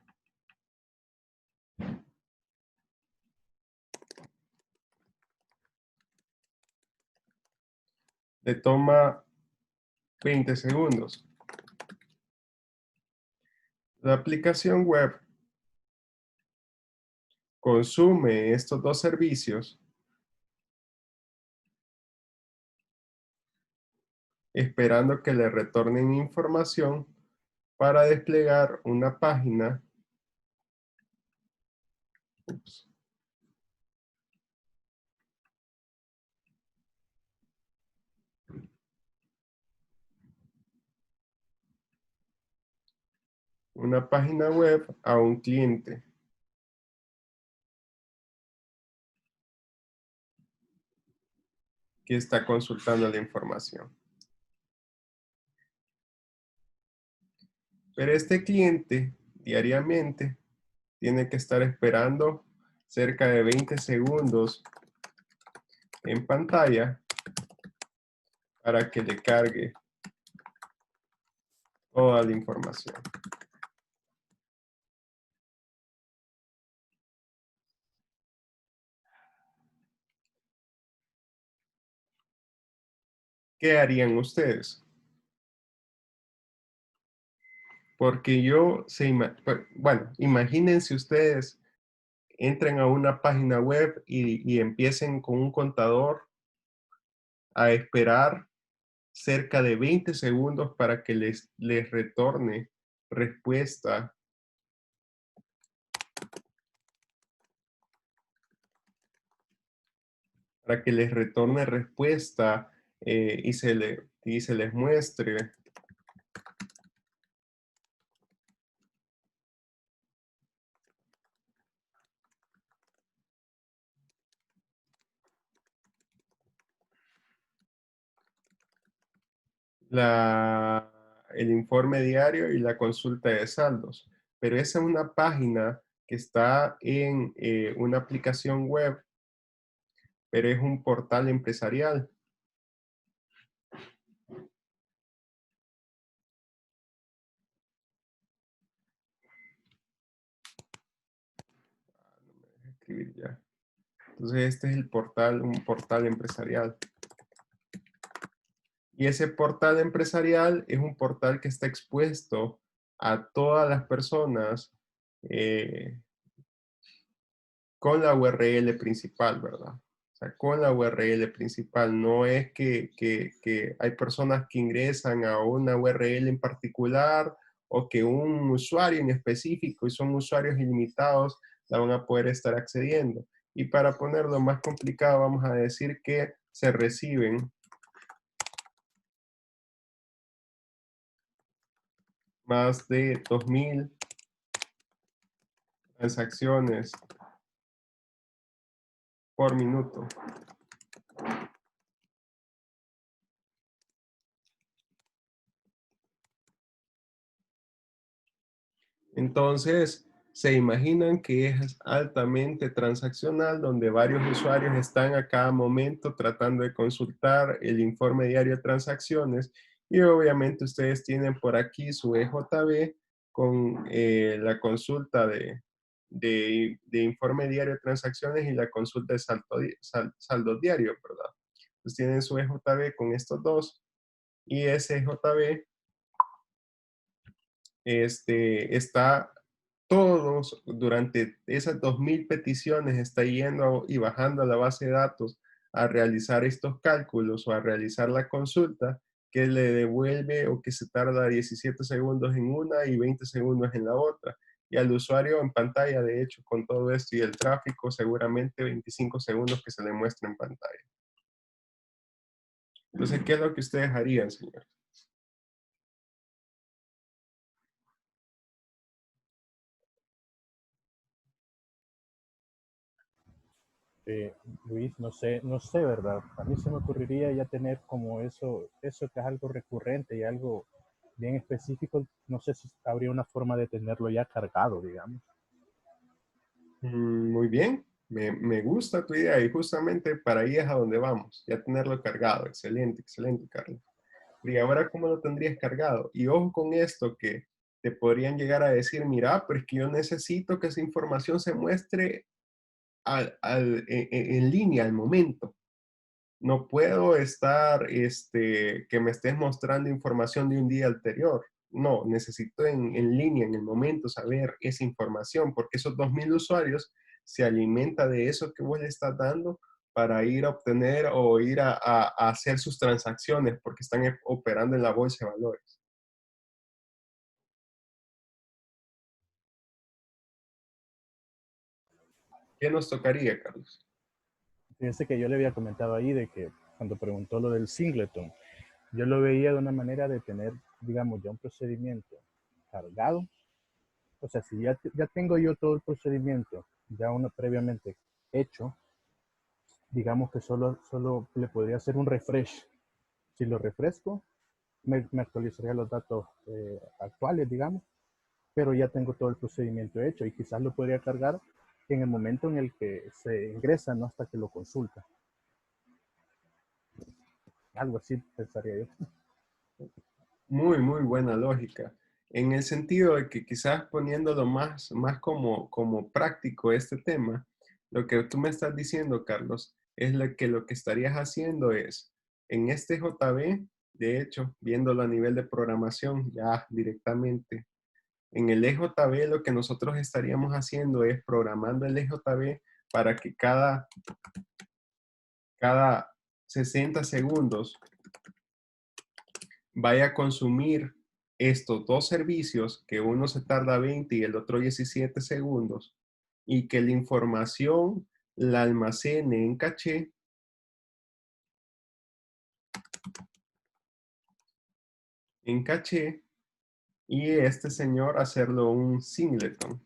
le toma 20 segundos. La aplicación web consume estos dos servicios esperando que le retornen información para desplegar una página. Ups. Una página web a un cliente. Que está consultando la información. Pero este cliente diariamente tiene que estar esperando cerca de 20 segundos en pantalla para que le cargue toda la información. ¿Qué harían ustedes? Porque bueno, imagínense ustedes entren a una página web y empiecen con un contador a esperar cerca de 20 segundos para que les retorne respuesta, y se les muestre el informe diario y la consulta de saldos. Pero esa es una página que está en una aplicación web, pero es un portal empresarial. Escribir ya. Entonces este es el portal, un portal empresarial. Y ese portal empresarial es un portal que está expuesto a todas las personas con la URL principal, ¿verdad? O sea, con la URL principal. No es que hay personas que ingresan a una URL en particular o que un usuario en específico, y son usuarios ilimitados, la van a poder estar accediendo. Y para ponerlo más complicado, vamos a decir que se reciben más de 2000 transacciones por minuto. Entonces, se imaginan que es altamente transaccional, donde varios usuarios están a cada momento tratando de consultar el informe diario de transacciones, y obviamente ustedes tienen por aquí su EJB con la consulta de informe diario de transacciones y la consulta de saldo diario, ¿verdad? Entonces tienen su EJB con estos dos, y ese EJB está todos, durante esas 2000 peticiones, está yendo y bajando a la base de datos a realizar estos cálculos o a realizar la consulta, que le devuelve o que se tarda 17 segundos en una y 20 segundos en la otra. Y al usuario en pantalla, de hecho, con todo esto y el tráfico, seguramente 25 segundos que se le muestra en pantalla. Entonces, ¿qué es lo que ustedes harían, señor? Eh, Luis, no sé, ¿verdad? A mí se me ocurriría ya tener como eso que es algo recurrente y algo bien específico. No sé si habría una forma de tenerlo ya cargado, digamos. Muy bien, me gusta tu idea y justamente para ahí es a donde vamos, ya tenerlo cargado. Excelente, excelente, Carlos. Y ahora, ¿cómo lo tendrías cargado? Y ojo con esto, que te podrían llegar a decir, mira, pero es que yo necesito que esa información se muestre en línea al momento. No puedo estar, que me estés mostrando información de un día anterior. No, necesito en línea, en el momento, saber esa información, porque esos 2000 usuarios se alimenta de eso que vos le estás dando para ir a obtener o ir a hacer sus transacciones, porque están operando en la bolsa de valores. ¿Qué nos tocaría, Carlos? Fíjense que yo le había comentado ahí de que cuando preguntó lo del singleton, yo lo veía de una manera de tener, digamos, ya un procedimiento cargado. O sea, si ya tengo yo todo el procedimiento, ya uno previamente hecho, digamos que solo le podría hacer un refresh. Si lo refresco, me actualizaría los datos actuales, digamos, pero ya tengo todo el procedimiento hecho y quizás lo podría cargar en el momento en el que se ingresa, no hasta que lo consulta. Algo así pensaría yo. Muy, muy buena lógica. En el sentido de que quizás poniéndolo más como práctico este tema, lo que tú me estás diciendo, Carlos, es lo que estarías haciendo es, en este JB, de hecho, viéndolo a nivel de programación ya directamente, en el EJB lo que nosotros estaríamos haciendo es programando el EJB para que cada 60 segundos vaya a consumir estos dos servicios, que uno se tarda 20 y el otro 17 segundos, y que la información la almacene en caché, y este señor hacerlo un singleton.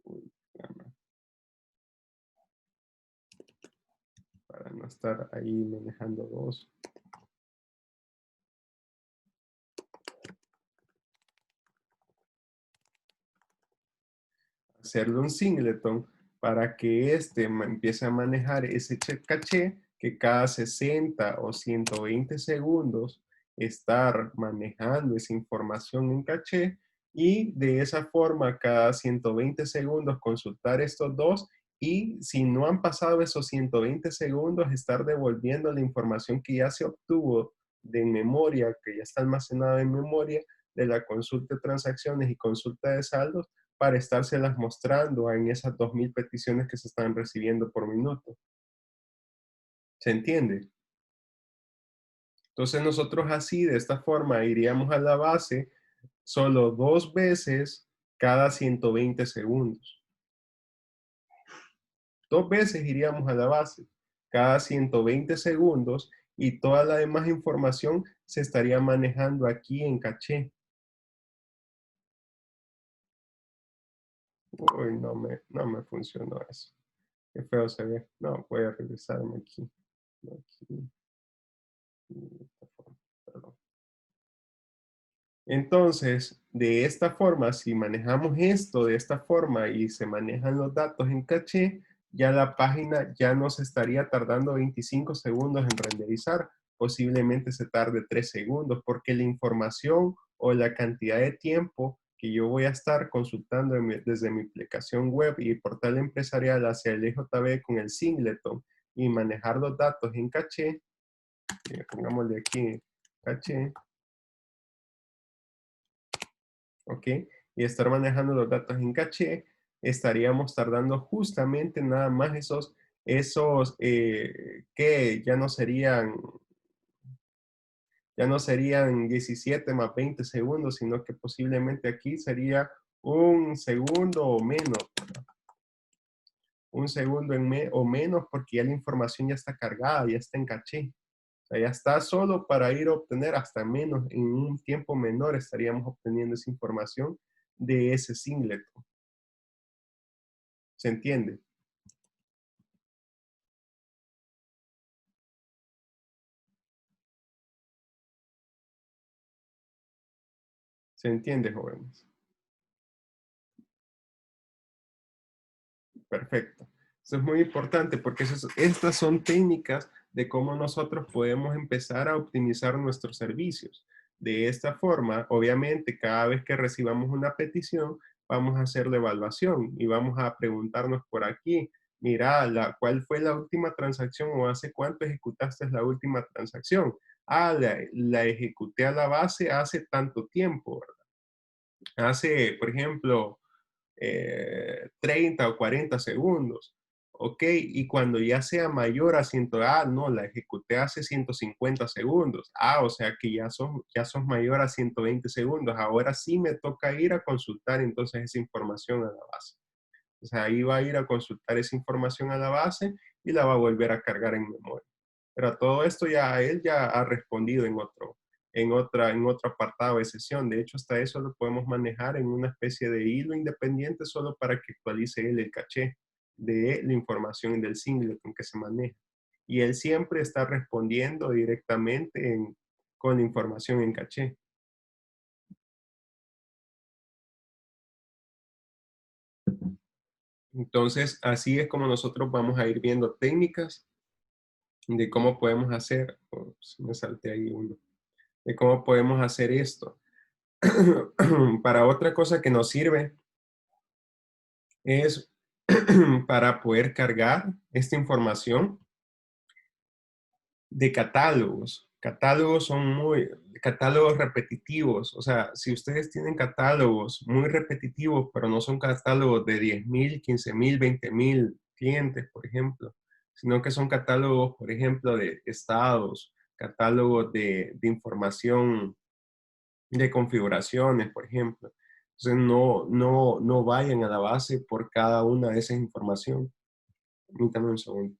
Uy, para no estar ahí manejando dos. Hacerle un singleton para que empiece a manejar ese caché que cada 60 o 120 segundos estar manejando esa información en caché, y de esa forma cada 120 segundos consultar estos dos, y si no han pasado esos 120 segundos estar devolviendo la información que ya se obtuvo de memoria, que ya está almacenada en memoria de la consulta de transacciones y consulta de saldos, para estárselas mostrando en esas 2000 peticiones que se están recibiendo por minuto. ¿Se entiende? Entonces nosotros así, de esta forma, iríamos a la base solo 2 veces cada 120 segundos. 2 veces iríamos a la base cada 120 segundos, y toda la demás información se estaría manejando aquí en caché. Uy, no me funcionó eso. Qué feo se ve. No, voy a regresarme aquí. Aquí. Perdón. Entonces, de esta forma, si manejamos esto de esta forma y se manejan los datos en caché, ya la página ya no se estaría tardando 25 segundos en renderizar. Posiblemente se tarde 3 segundos, porque la información o la cantidad de tiempo que yo voy a estar consultando desde mi aplicación web y portal empresarial hacia el EJB con el singleton y manejar los datos en caché, pongámosle aquí caché, ¿ok? Y estar manejando los datos en caché, estaríamos tardando justamente nada más esos que ya no serían 17 más 20 segundos, sino que posiblemente aquí sería un segundo o menos, un segundo o menos, porque ya la información ya está cargada, ya está en caché. O sea, ya está solo para ir a obtener hasta menos, en un tiempo menor estaríamos obteniendo esa información de ese singlet. ¿Se entiende? ¿Se entiende, jóvenes? Perfecto. Eso es muy importante, porque estas son técnicas de cómo nosotros podemos empezar a optimizar nuestros servicios. De esta forma, obviamente, cada vez que recibamos una petición, vamos a hacer la evaluación y vamos a preguntarnos por aquí, mira, ¿cuál fue la última transacción, o hace cuánto ejecutaste la última transacción? Ah, la ejecuté a la base hace tanto tiempo, ¿verdad? Hace, por ejemplo, 30 o 40 segundos. Ok, y cuando ya sea mayor a 100, no, la ejecuté hace 150 segundos. O sea que ya sos mayor a 120 segundos. Ahora sí me toca ir a consultar entonces esa información a la base. O sea, ahí va a ir a consultar esa información a la base y la va a volver a cargar en memoria. Pero todo esto ya él ya ha respondido en otro apartado de sesión. De hecho, hasta eso lo podemos manejar en una especie de hilo independiente, solo para que actualice él el caché de la información del singleton que se maneja. Y él siempre está respondiendo directamente con la información en caché. Entonces, así es como nosotros vamos a ir viendo técnicas de cómo podemos hacer, me salté ahí uno, de cómo podemos hacer esto. Para otra cosa que nos sirve es para poder cargar esta información de catálogos. Catálogos son catálogos repetitivos. O sea, si ustedes tienen catálogos muy repetitivos, pero no son catálogos de 10,000, 15,000, 20,000 clientes, por ejemplo, sino que son catálogos, por ejemplo, de estados, catálogos de información, de configuraciones, por ejemplo. Entonces, no vayan a la base por cada una de esas información. Permítanme un segundo.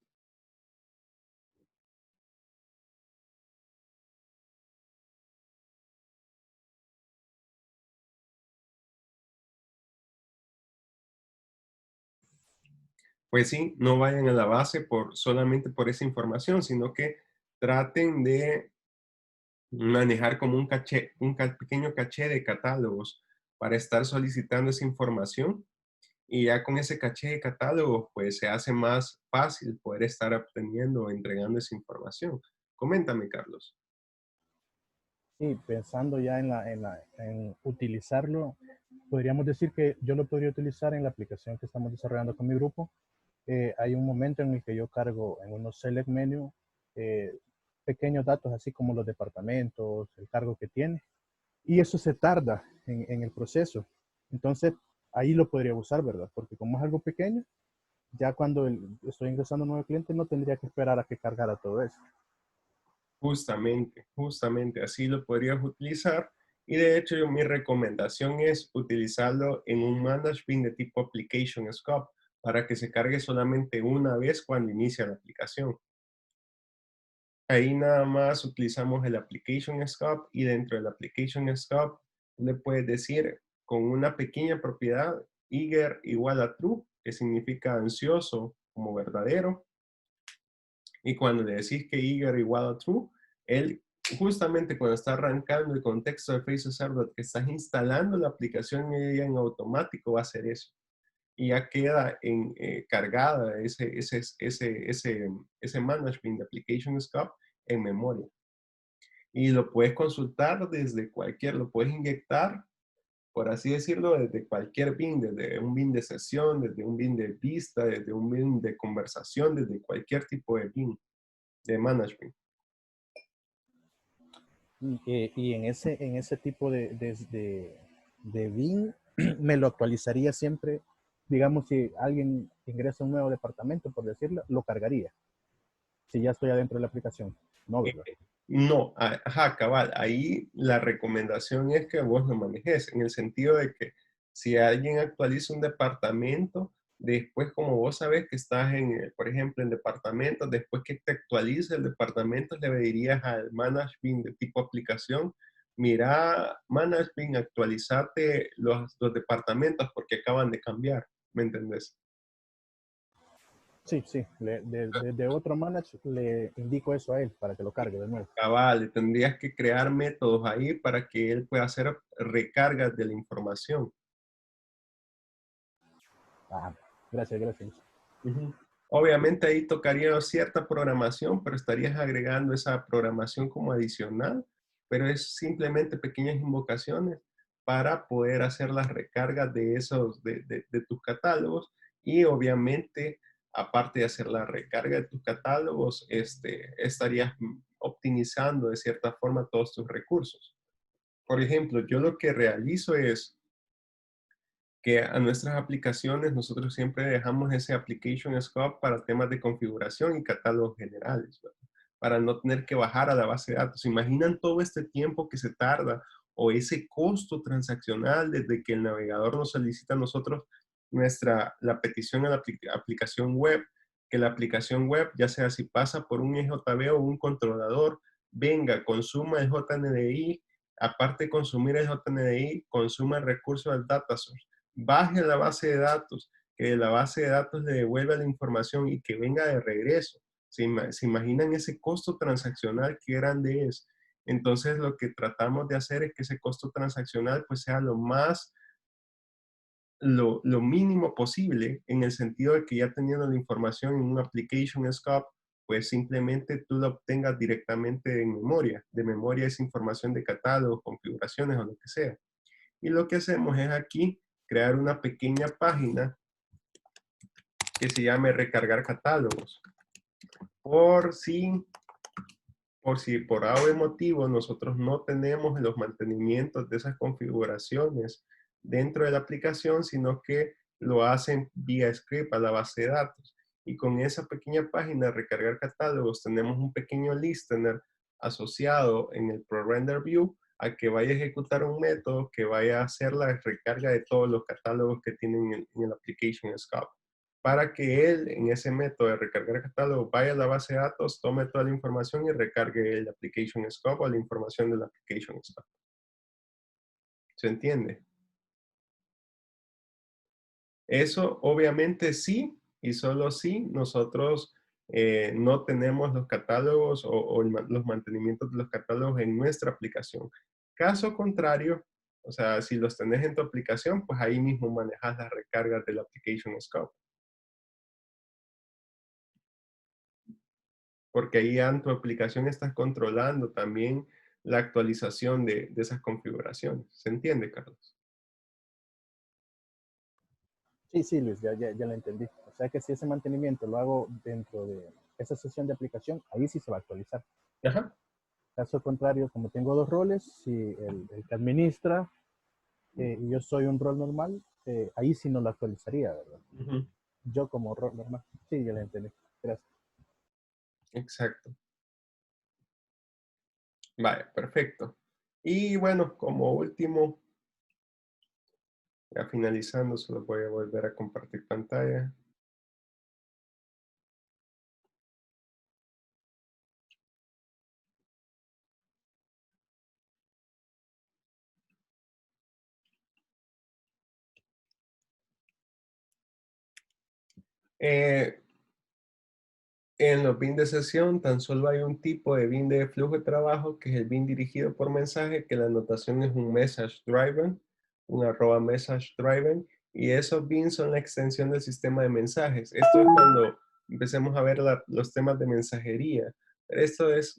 Pues sí, no vayan a la base solamente por esa información, sino que traten de manejar como un caché, pequeño caché de catálogos para estar solicitando esa información y ya con ese caché de catálogos, pues se hace más fácil poder estar obteniendo o entregando esa información. Coméntame, Carlos. Sí, pensando ya en utilizarlo, podríamos decir que yo lo podría utilizar en la aplicación que estamos desarrollando con mi grupo. Hay un momento en el que yo cargo en unos select menu eh, pequeños datos, así como los departamentos, el cargo que tiene, y eso se tarda en el proceso. Entonces, ahí lo podría usar, ¿verdad? Porque como es algo pequeño, ya cuando estoy ingresando a un nuevo cliente, no tendría que esperar a que cargara todo eso. Justamente así lo podrías utilizar. Y de hecho, mi recomendación es utilizarlo en un management de tipo Application Scope para que se cargue solamente una vez cuando inicia la aplicación. Ahí nada más utilizamos el Application Scope y dentro del Application Scope le puedes decir con una pequeña propiedad eager igual a true, que significa ansioso como verdadero. Y cuando le decís que eager igual a true, él justamente cuando está arrancando el contexto de Face Server que estás instalando la aplicación, ella en automático va a hacer eso. Y ya queda cargada ese management de Application Scope en memoria. Y lo puedes consultar desde lo puedes inyectar, por así decirlo, desde cualquier bin, desde un bin de sesión, desde un bin de vista, desde un bin de conversación, desde cualquier tipo de bin de management. Y en ese tipo de BIM, me lo actualizaría siempre. Digamos, si alguien ingresa a un nuevo departamento, por decirlo, lo cargaría. Si ya estoy adentro de la aplicación. No, Eh, ¿verdad? No, ajá, cabal, ahí la recomendación es que vos lo manejes, en el sentido de que si alguien actualiza un departamento, después como vos sabes que estás por ejemplo, en departamentos, después que te actualice el departamento, le dirías al management de tipo aplicación, mira, management, actualizate los departamentos porque acaban de cambiar, ¿me entendés? Sí, sí. De otro manager le indico eso a él para que lo cargue de nuevo. Cabal, tendrías que crear métodos ahí para que él pueda hacer recargas de la información. Ah, gracias, gracias. Ujú. Obviamente ahí tocaría cierta programación, pero estarías agregando esa programación como adicional, pero es simplemente pequeñas invocaciones para poder hacer las recargas de de tus catálogos y obviamente, aparte de hacer la recarga de tus catálogos, estarías optimizando de cierta forma todos tus recursos. Por ejemplo, yo lo que realizo es que a nuestras aplicaciones nosotros siempre dejamos ese application scope para temas de configuración y catálogos generales, ¿verdad? Para no tener que bajar a la base de datos. ¿Imaginan todo este tiempo que se tarda o ese costo transaccional desde que el navegador nos solicita a nosotros la petición a la aplicación web, que la aplicación web, ya sea si pasa por un EJB o un controlador, venga, consuma el JNDI, aparte de consumir el JNDI, consuma el recurso del data source, baje a la base de datos, que de la base de datos le devuelva la información y que venga de regreso. ¿Se imaginan ese costo transaccional qué grande es? Entonces lo que tratamos de hacer es que ese costo transaccional pues sea lo más lo mínimo posible, en el sentido de que ya teniendo la información en un application scope, pues simplemente tú la obtengas directamente en memoria. De memoria es información de catálogo, configuraciones o lo que sea. Y lo que hacemos es aquí crear una pequeña página que se llame recargar catálogos. Por si por algún motivo nosotros no tenemos los mantenimientos de esas configuraciones dentro de la aplicación, sino que lo hacen vía script a la base de datos. Y con esa pequeña página recargar catálogos tenemos un pequeño listener asociado en el ProRender View a que vaya a ejecutar un método que vaya a hacer la recarga de todos los catálogos que tienen en el application scope, para que él, en ese método de recargar catálogo, vaya a la base de datos, tome toda la información y recargue el application scope o la información del application scope. ¿Se entiende? Eso obviamente sí, y solo si nosotros no tenemos los catálogos o los mantenimientos de los catálogos en nuestra aplicación. Caso contrario, o sea, si los tenés en tu aplicación, pues ahí mismo manejas las recargas del application scope. Porque ahí en tu aplicación estás controlando también la actualización de esas configuraciones. ¿Se entiende, Carlos? Sí, sí, Luis, ya lo entendí. O sea que si ese mantenimiento lo hago dentro de esa sesión de aplicación, ahí sí se va a actualizar. Ajá. Caso contrario, como tengo dos roles, si el que administra y yo soy un rol normal, ahí sí no lo actualizaría, ¿verdad? Ujú. Yo como rol normal. Sí, ya lo entendí. Gracias. Exacto. Vale, perfecto. Y bueno, como último, ya finalizando, solo voy a volver a compartir pantalla. Eh, En los BIM de sesión tan solo hay un tipo de BIM de flujo de trabajo, que es el BIM dirigido por mensaje, que la anotación es un message driven, un arroba message driven, y esos BIM son la extensión del sistema de mensajes. Esto es cuando empecemos a ver los temas de mensajería. Esto es,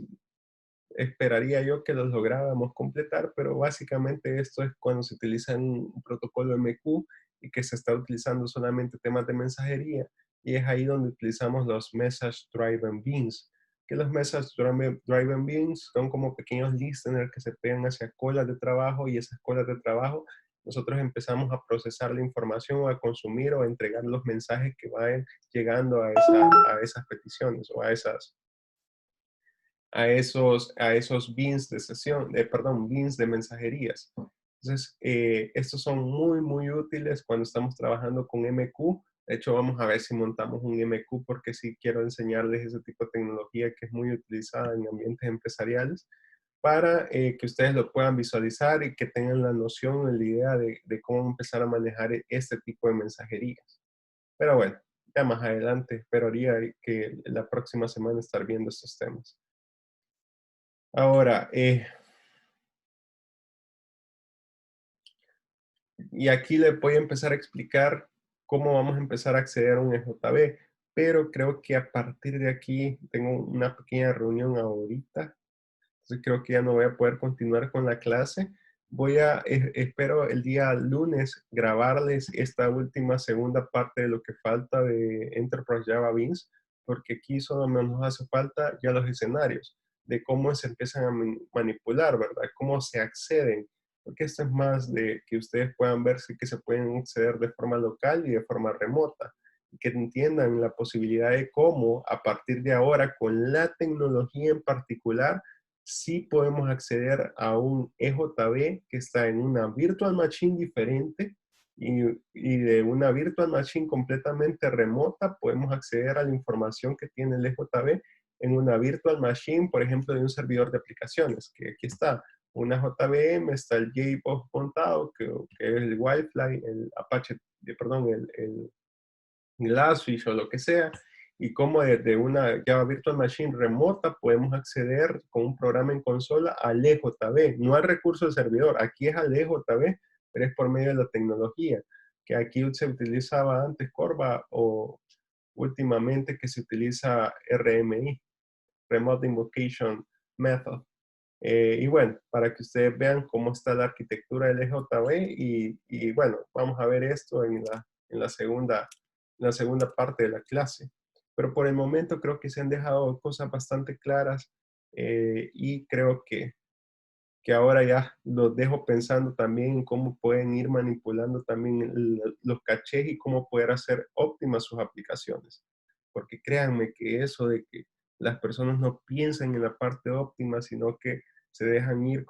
esperaría yo que los lográramos completar, pero básicamente esto es cuando se utiliza un protocolo MQ y que se está utilizando solamente temas de mensajería, y es ahí donde utilizamos los Message Driven Beans, que los Message Driven Beans son como pequeños listeners que se pegan hacia colas de trabajo, y esas colas de trabajo nosotros empezamos a procesar la información o a consumir o a entregar los mensajes que vayan llegando a esas peticiones o a esos beans de sesión, perdón, beans de mensajerías. Entonces, estos son muy, muy útiles cuando estamos trabajando con MQ. De hecho, vamos a ver si montamos un MQ, porque sí quiero enseñarles ese tipo de tecnología que es muy utilizada en ambientes empresariales, para que ustedes lo puedan visualizar y que tengan la noción, la idea de cómo empezar a manejar este tipo de mensajerías. Pero bueno, ya más adelante esperaría que la próxima semana estar viendo estos temas. Ahora, y aquí le voy a empezar a explicar cómo vamos a empezar a acceder a un EJB, pero creo que a partir de aquí tengo una pequeña reunión ahorita, entonces creo que ya no voy a poder continuar con la clase. Espero el día lunes grabarles esta última segunda parte de lo que falta de Enterprise Java Beans, porque aquí solo nos hace falta ya los escenarios de cómo se empiezan a manipular, ¿verdad? Cómo se acceden, porque esto es más de que ustedes puedan ver si que se pueden acceder de forma local y de forma remota, y que entiendan la posibilidad de cómo a partir de ahora, con la tecnología en particular, sí podemos acceder a un EJB que está en una virtual machine diferente, y de una virtual machine completamente remota podemos acceder a la información que tiene el EJB en una virtual machine, por ejemplo, de un servidor de aplicaciones, que aquí está una JVM, está el JBoss montado, que es el Wildfly, el Apache, perdón, el Glassfish o lo que sea, y cómo desde una Java Virtual Machine remota podemos acceder con un programa en consola al EJB, no al recurso del servidor. Aquí es al EJB, pero es por medio de la tecnología. que aquí se utilizaba antes Corva o últimamente que se utiliza RMI, Remote Invocation Method. Y bueno, para que ustedes vean cómo está la arquitectura del EJB y bueno, vamos a ver esto en la segunda parte de la clase. Pero por el momento creo que se han dejado cosas bastante claras y creo que ahora ya los dejo pensando también en cómo pueden ir manipulando también los cachés y cómo poder hacer óptimas sus aplicaciones. Porque créanme que eso de que las personas no piensan en la parte óptima, sino que se dejan ir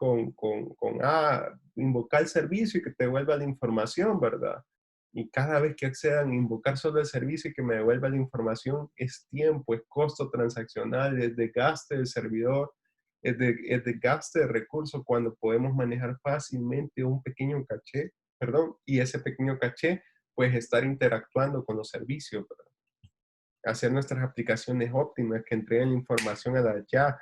invocar el servicio y que te devuelva la información, ¿verdad? Y cada vez que accedan a invocar solo el servicio y que me devuelva la información, es tiempo, es costo transaccional, es desgaste del servidor, es desgaste de recursos cuando podemos manejar fácilmente un pequeño caché, perdón, y ese pequeño caché, pues estar interactuando con los servicios, ¿verdad? Hacer nuestras aplicaciones óptimas que entreguen información a la ya.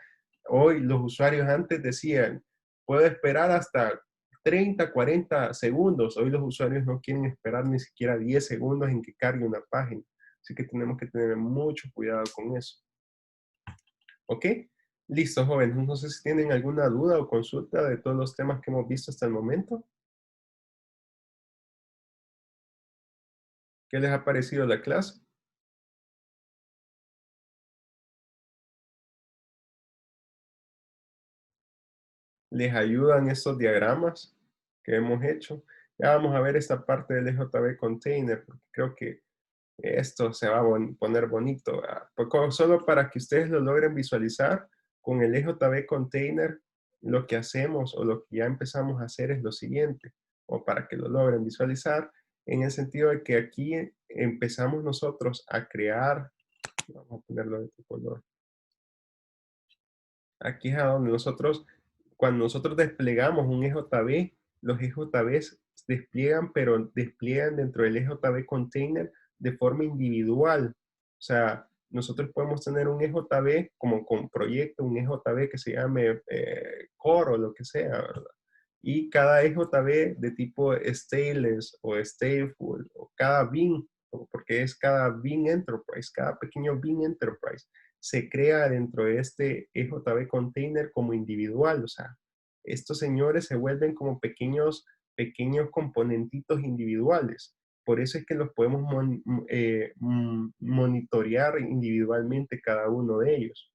Hoy los usuarios antes decían, puedo esperar hasta 30, 40 segundos. Hoy los usuarios no quieren esperar ni siquiera 10 segundos en que cargue una página. Así que tenemos que tener mucho cuidado con eso. ¿Ok? Listo, jóvenes. No sé si tienen alguna duda o consulta de todos los temas que hemos visto hasta el momento. ¿Qué les ha parecido la clase? ¿Les ayudan estos diagramas que hemos hecho? Ya vamos a ver esta parte del EJB Container, porque creo que esto se va a poner bonito. Solo para que ustedes lo logren visualizar, con el EJB Container, lo que hacemos o lo que ya empezamos a hacer es lo siguiente, o para que lo logren visualizar, en el sentido de que aquí empezamos nosotros a crear, vamos a ponerlo de este color, aquí es a donde nosotros, cuando nosotros desplegamos un EJB, los EJBs despliegan, pero despliegan dentro del EJB container de forma individual. O sea, nosotros podemos tener un EJB como con proyecto, un EJB que se llame core o lo que sea, ¿verdad? Y cada EJB de tipo stateless o stateful o cada bin, porque es cada bin enterprise, cada pequeño bin enterprise se crea dentro de este EJB container como individual. O sea, estos señores se vuelven como pequeños componentitos individuales. Por eso es que los podemos monitorear individualmente cada uno de ellos.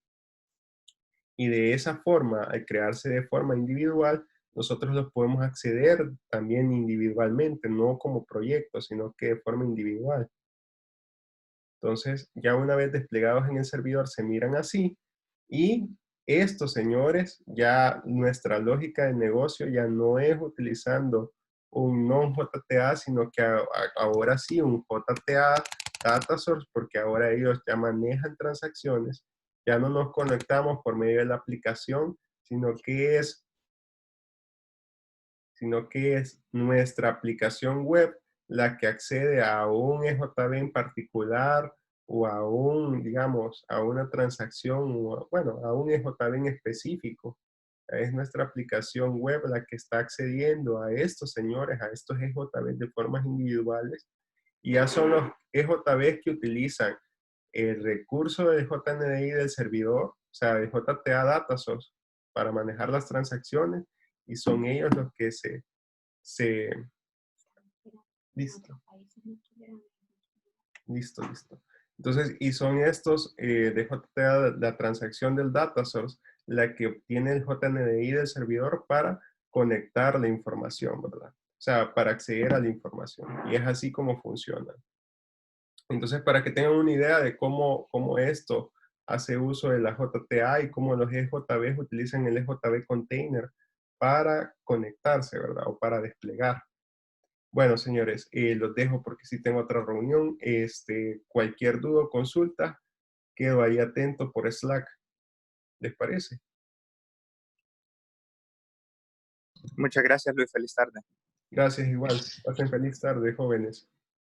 Y de esa forma, al crearse de forma individual, nosotros los podemos acceder también individualmente, no como proyecto, sino que de forma individual. Entonces, ya una vez desplegados en el servidor, se miran así. Y estos señores, ya nuestra lógica de negocio ya no es utilizando un non-JTA, sino que ahora sí un JTA Data Source, porque ahora ellos ya manejan transacciones. Ya no nos conectamos por medio de la aplicación, sino que es nuestra aplicación web la que accede a un EJB en particular o a digamos, a una transacción, o, bueno, a un EJB en específico. Es nuestra aplicación web la que está accediendo a estos señores, a estos EJB de formas individuales. Y ya son los EJBs que utilizan el recurso de JNDI del servidor, o sea, de JTA Data Source, para manejar las transacciones, y son ellos los que listo, listo. Entonces, y son estos de JTA, la transacción del data source, la que obtiene el JNDI del servidor para conectar la información, ¿verdad? O sea, para acceder a la información. Y es así como funciona. Entonces, para que tengan una idea de cómo esto hace uso de la JTA y cómo los EJBs utilizan el EJB container para conectarse, ¿verdad? O para desplegar. Bueno, señores, los dejo porque sí tengo otra reunión. Cualquier duda o consulta, quedo ahí atento por Slack. ¿Les parece? Muchas gracias, Luis. Feliz tarde. Gracias igual. Pasen feliz tarde, jóvenes.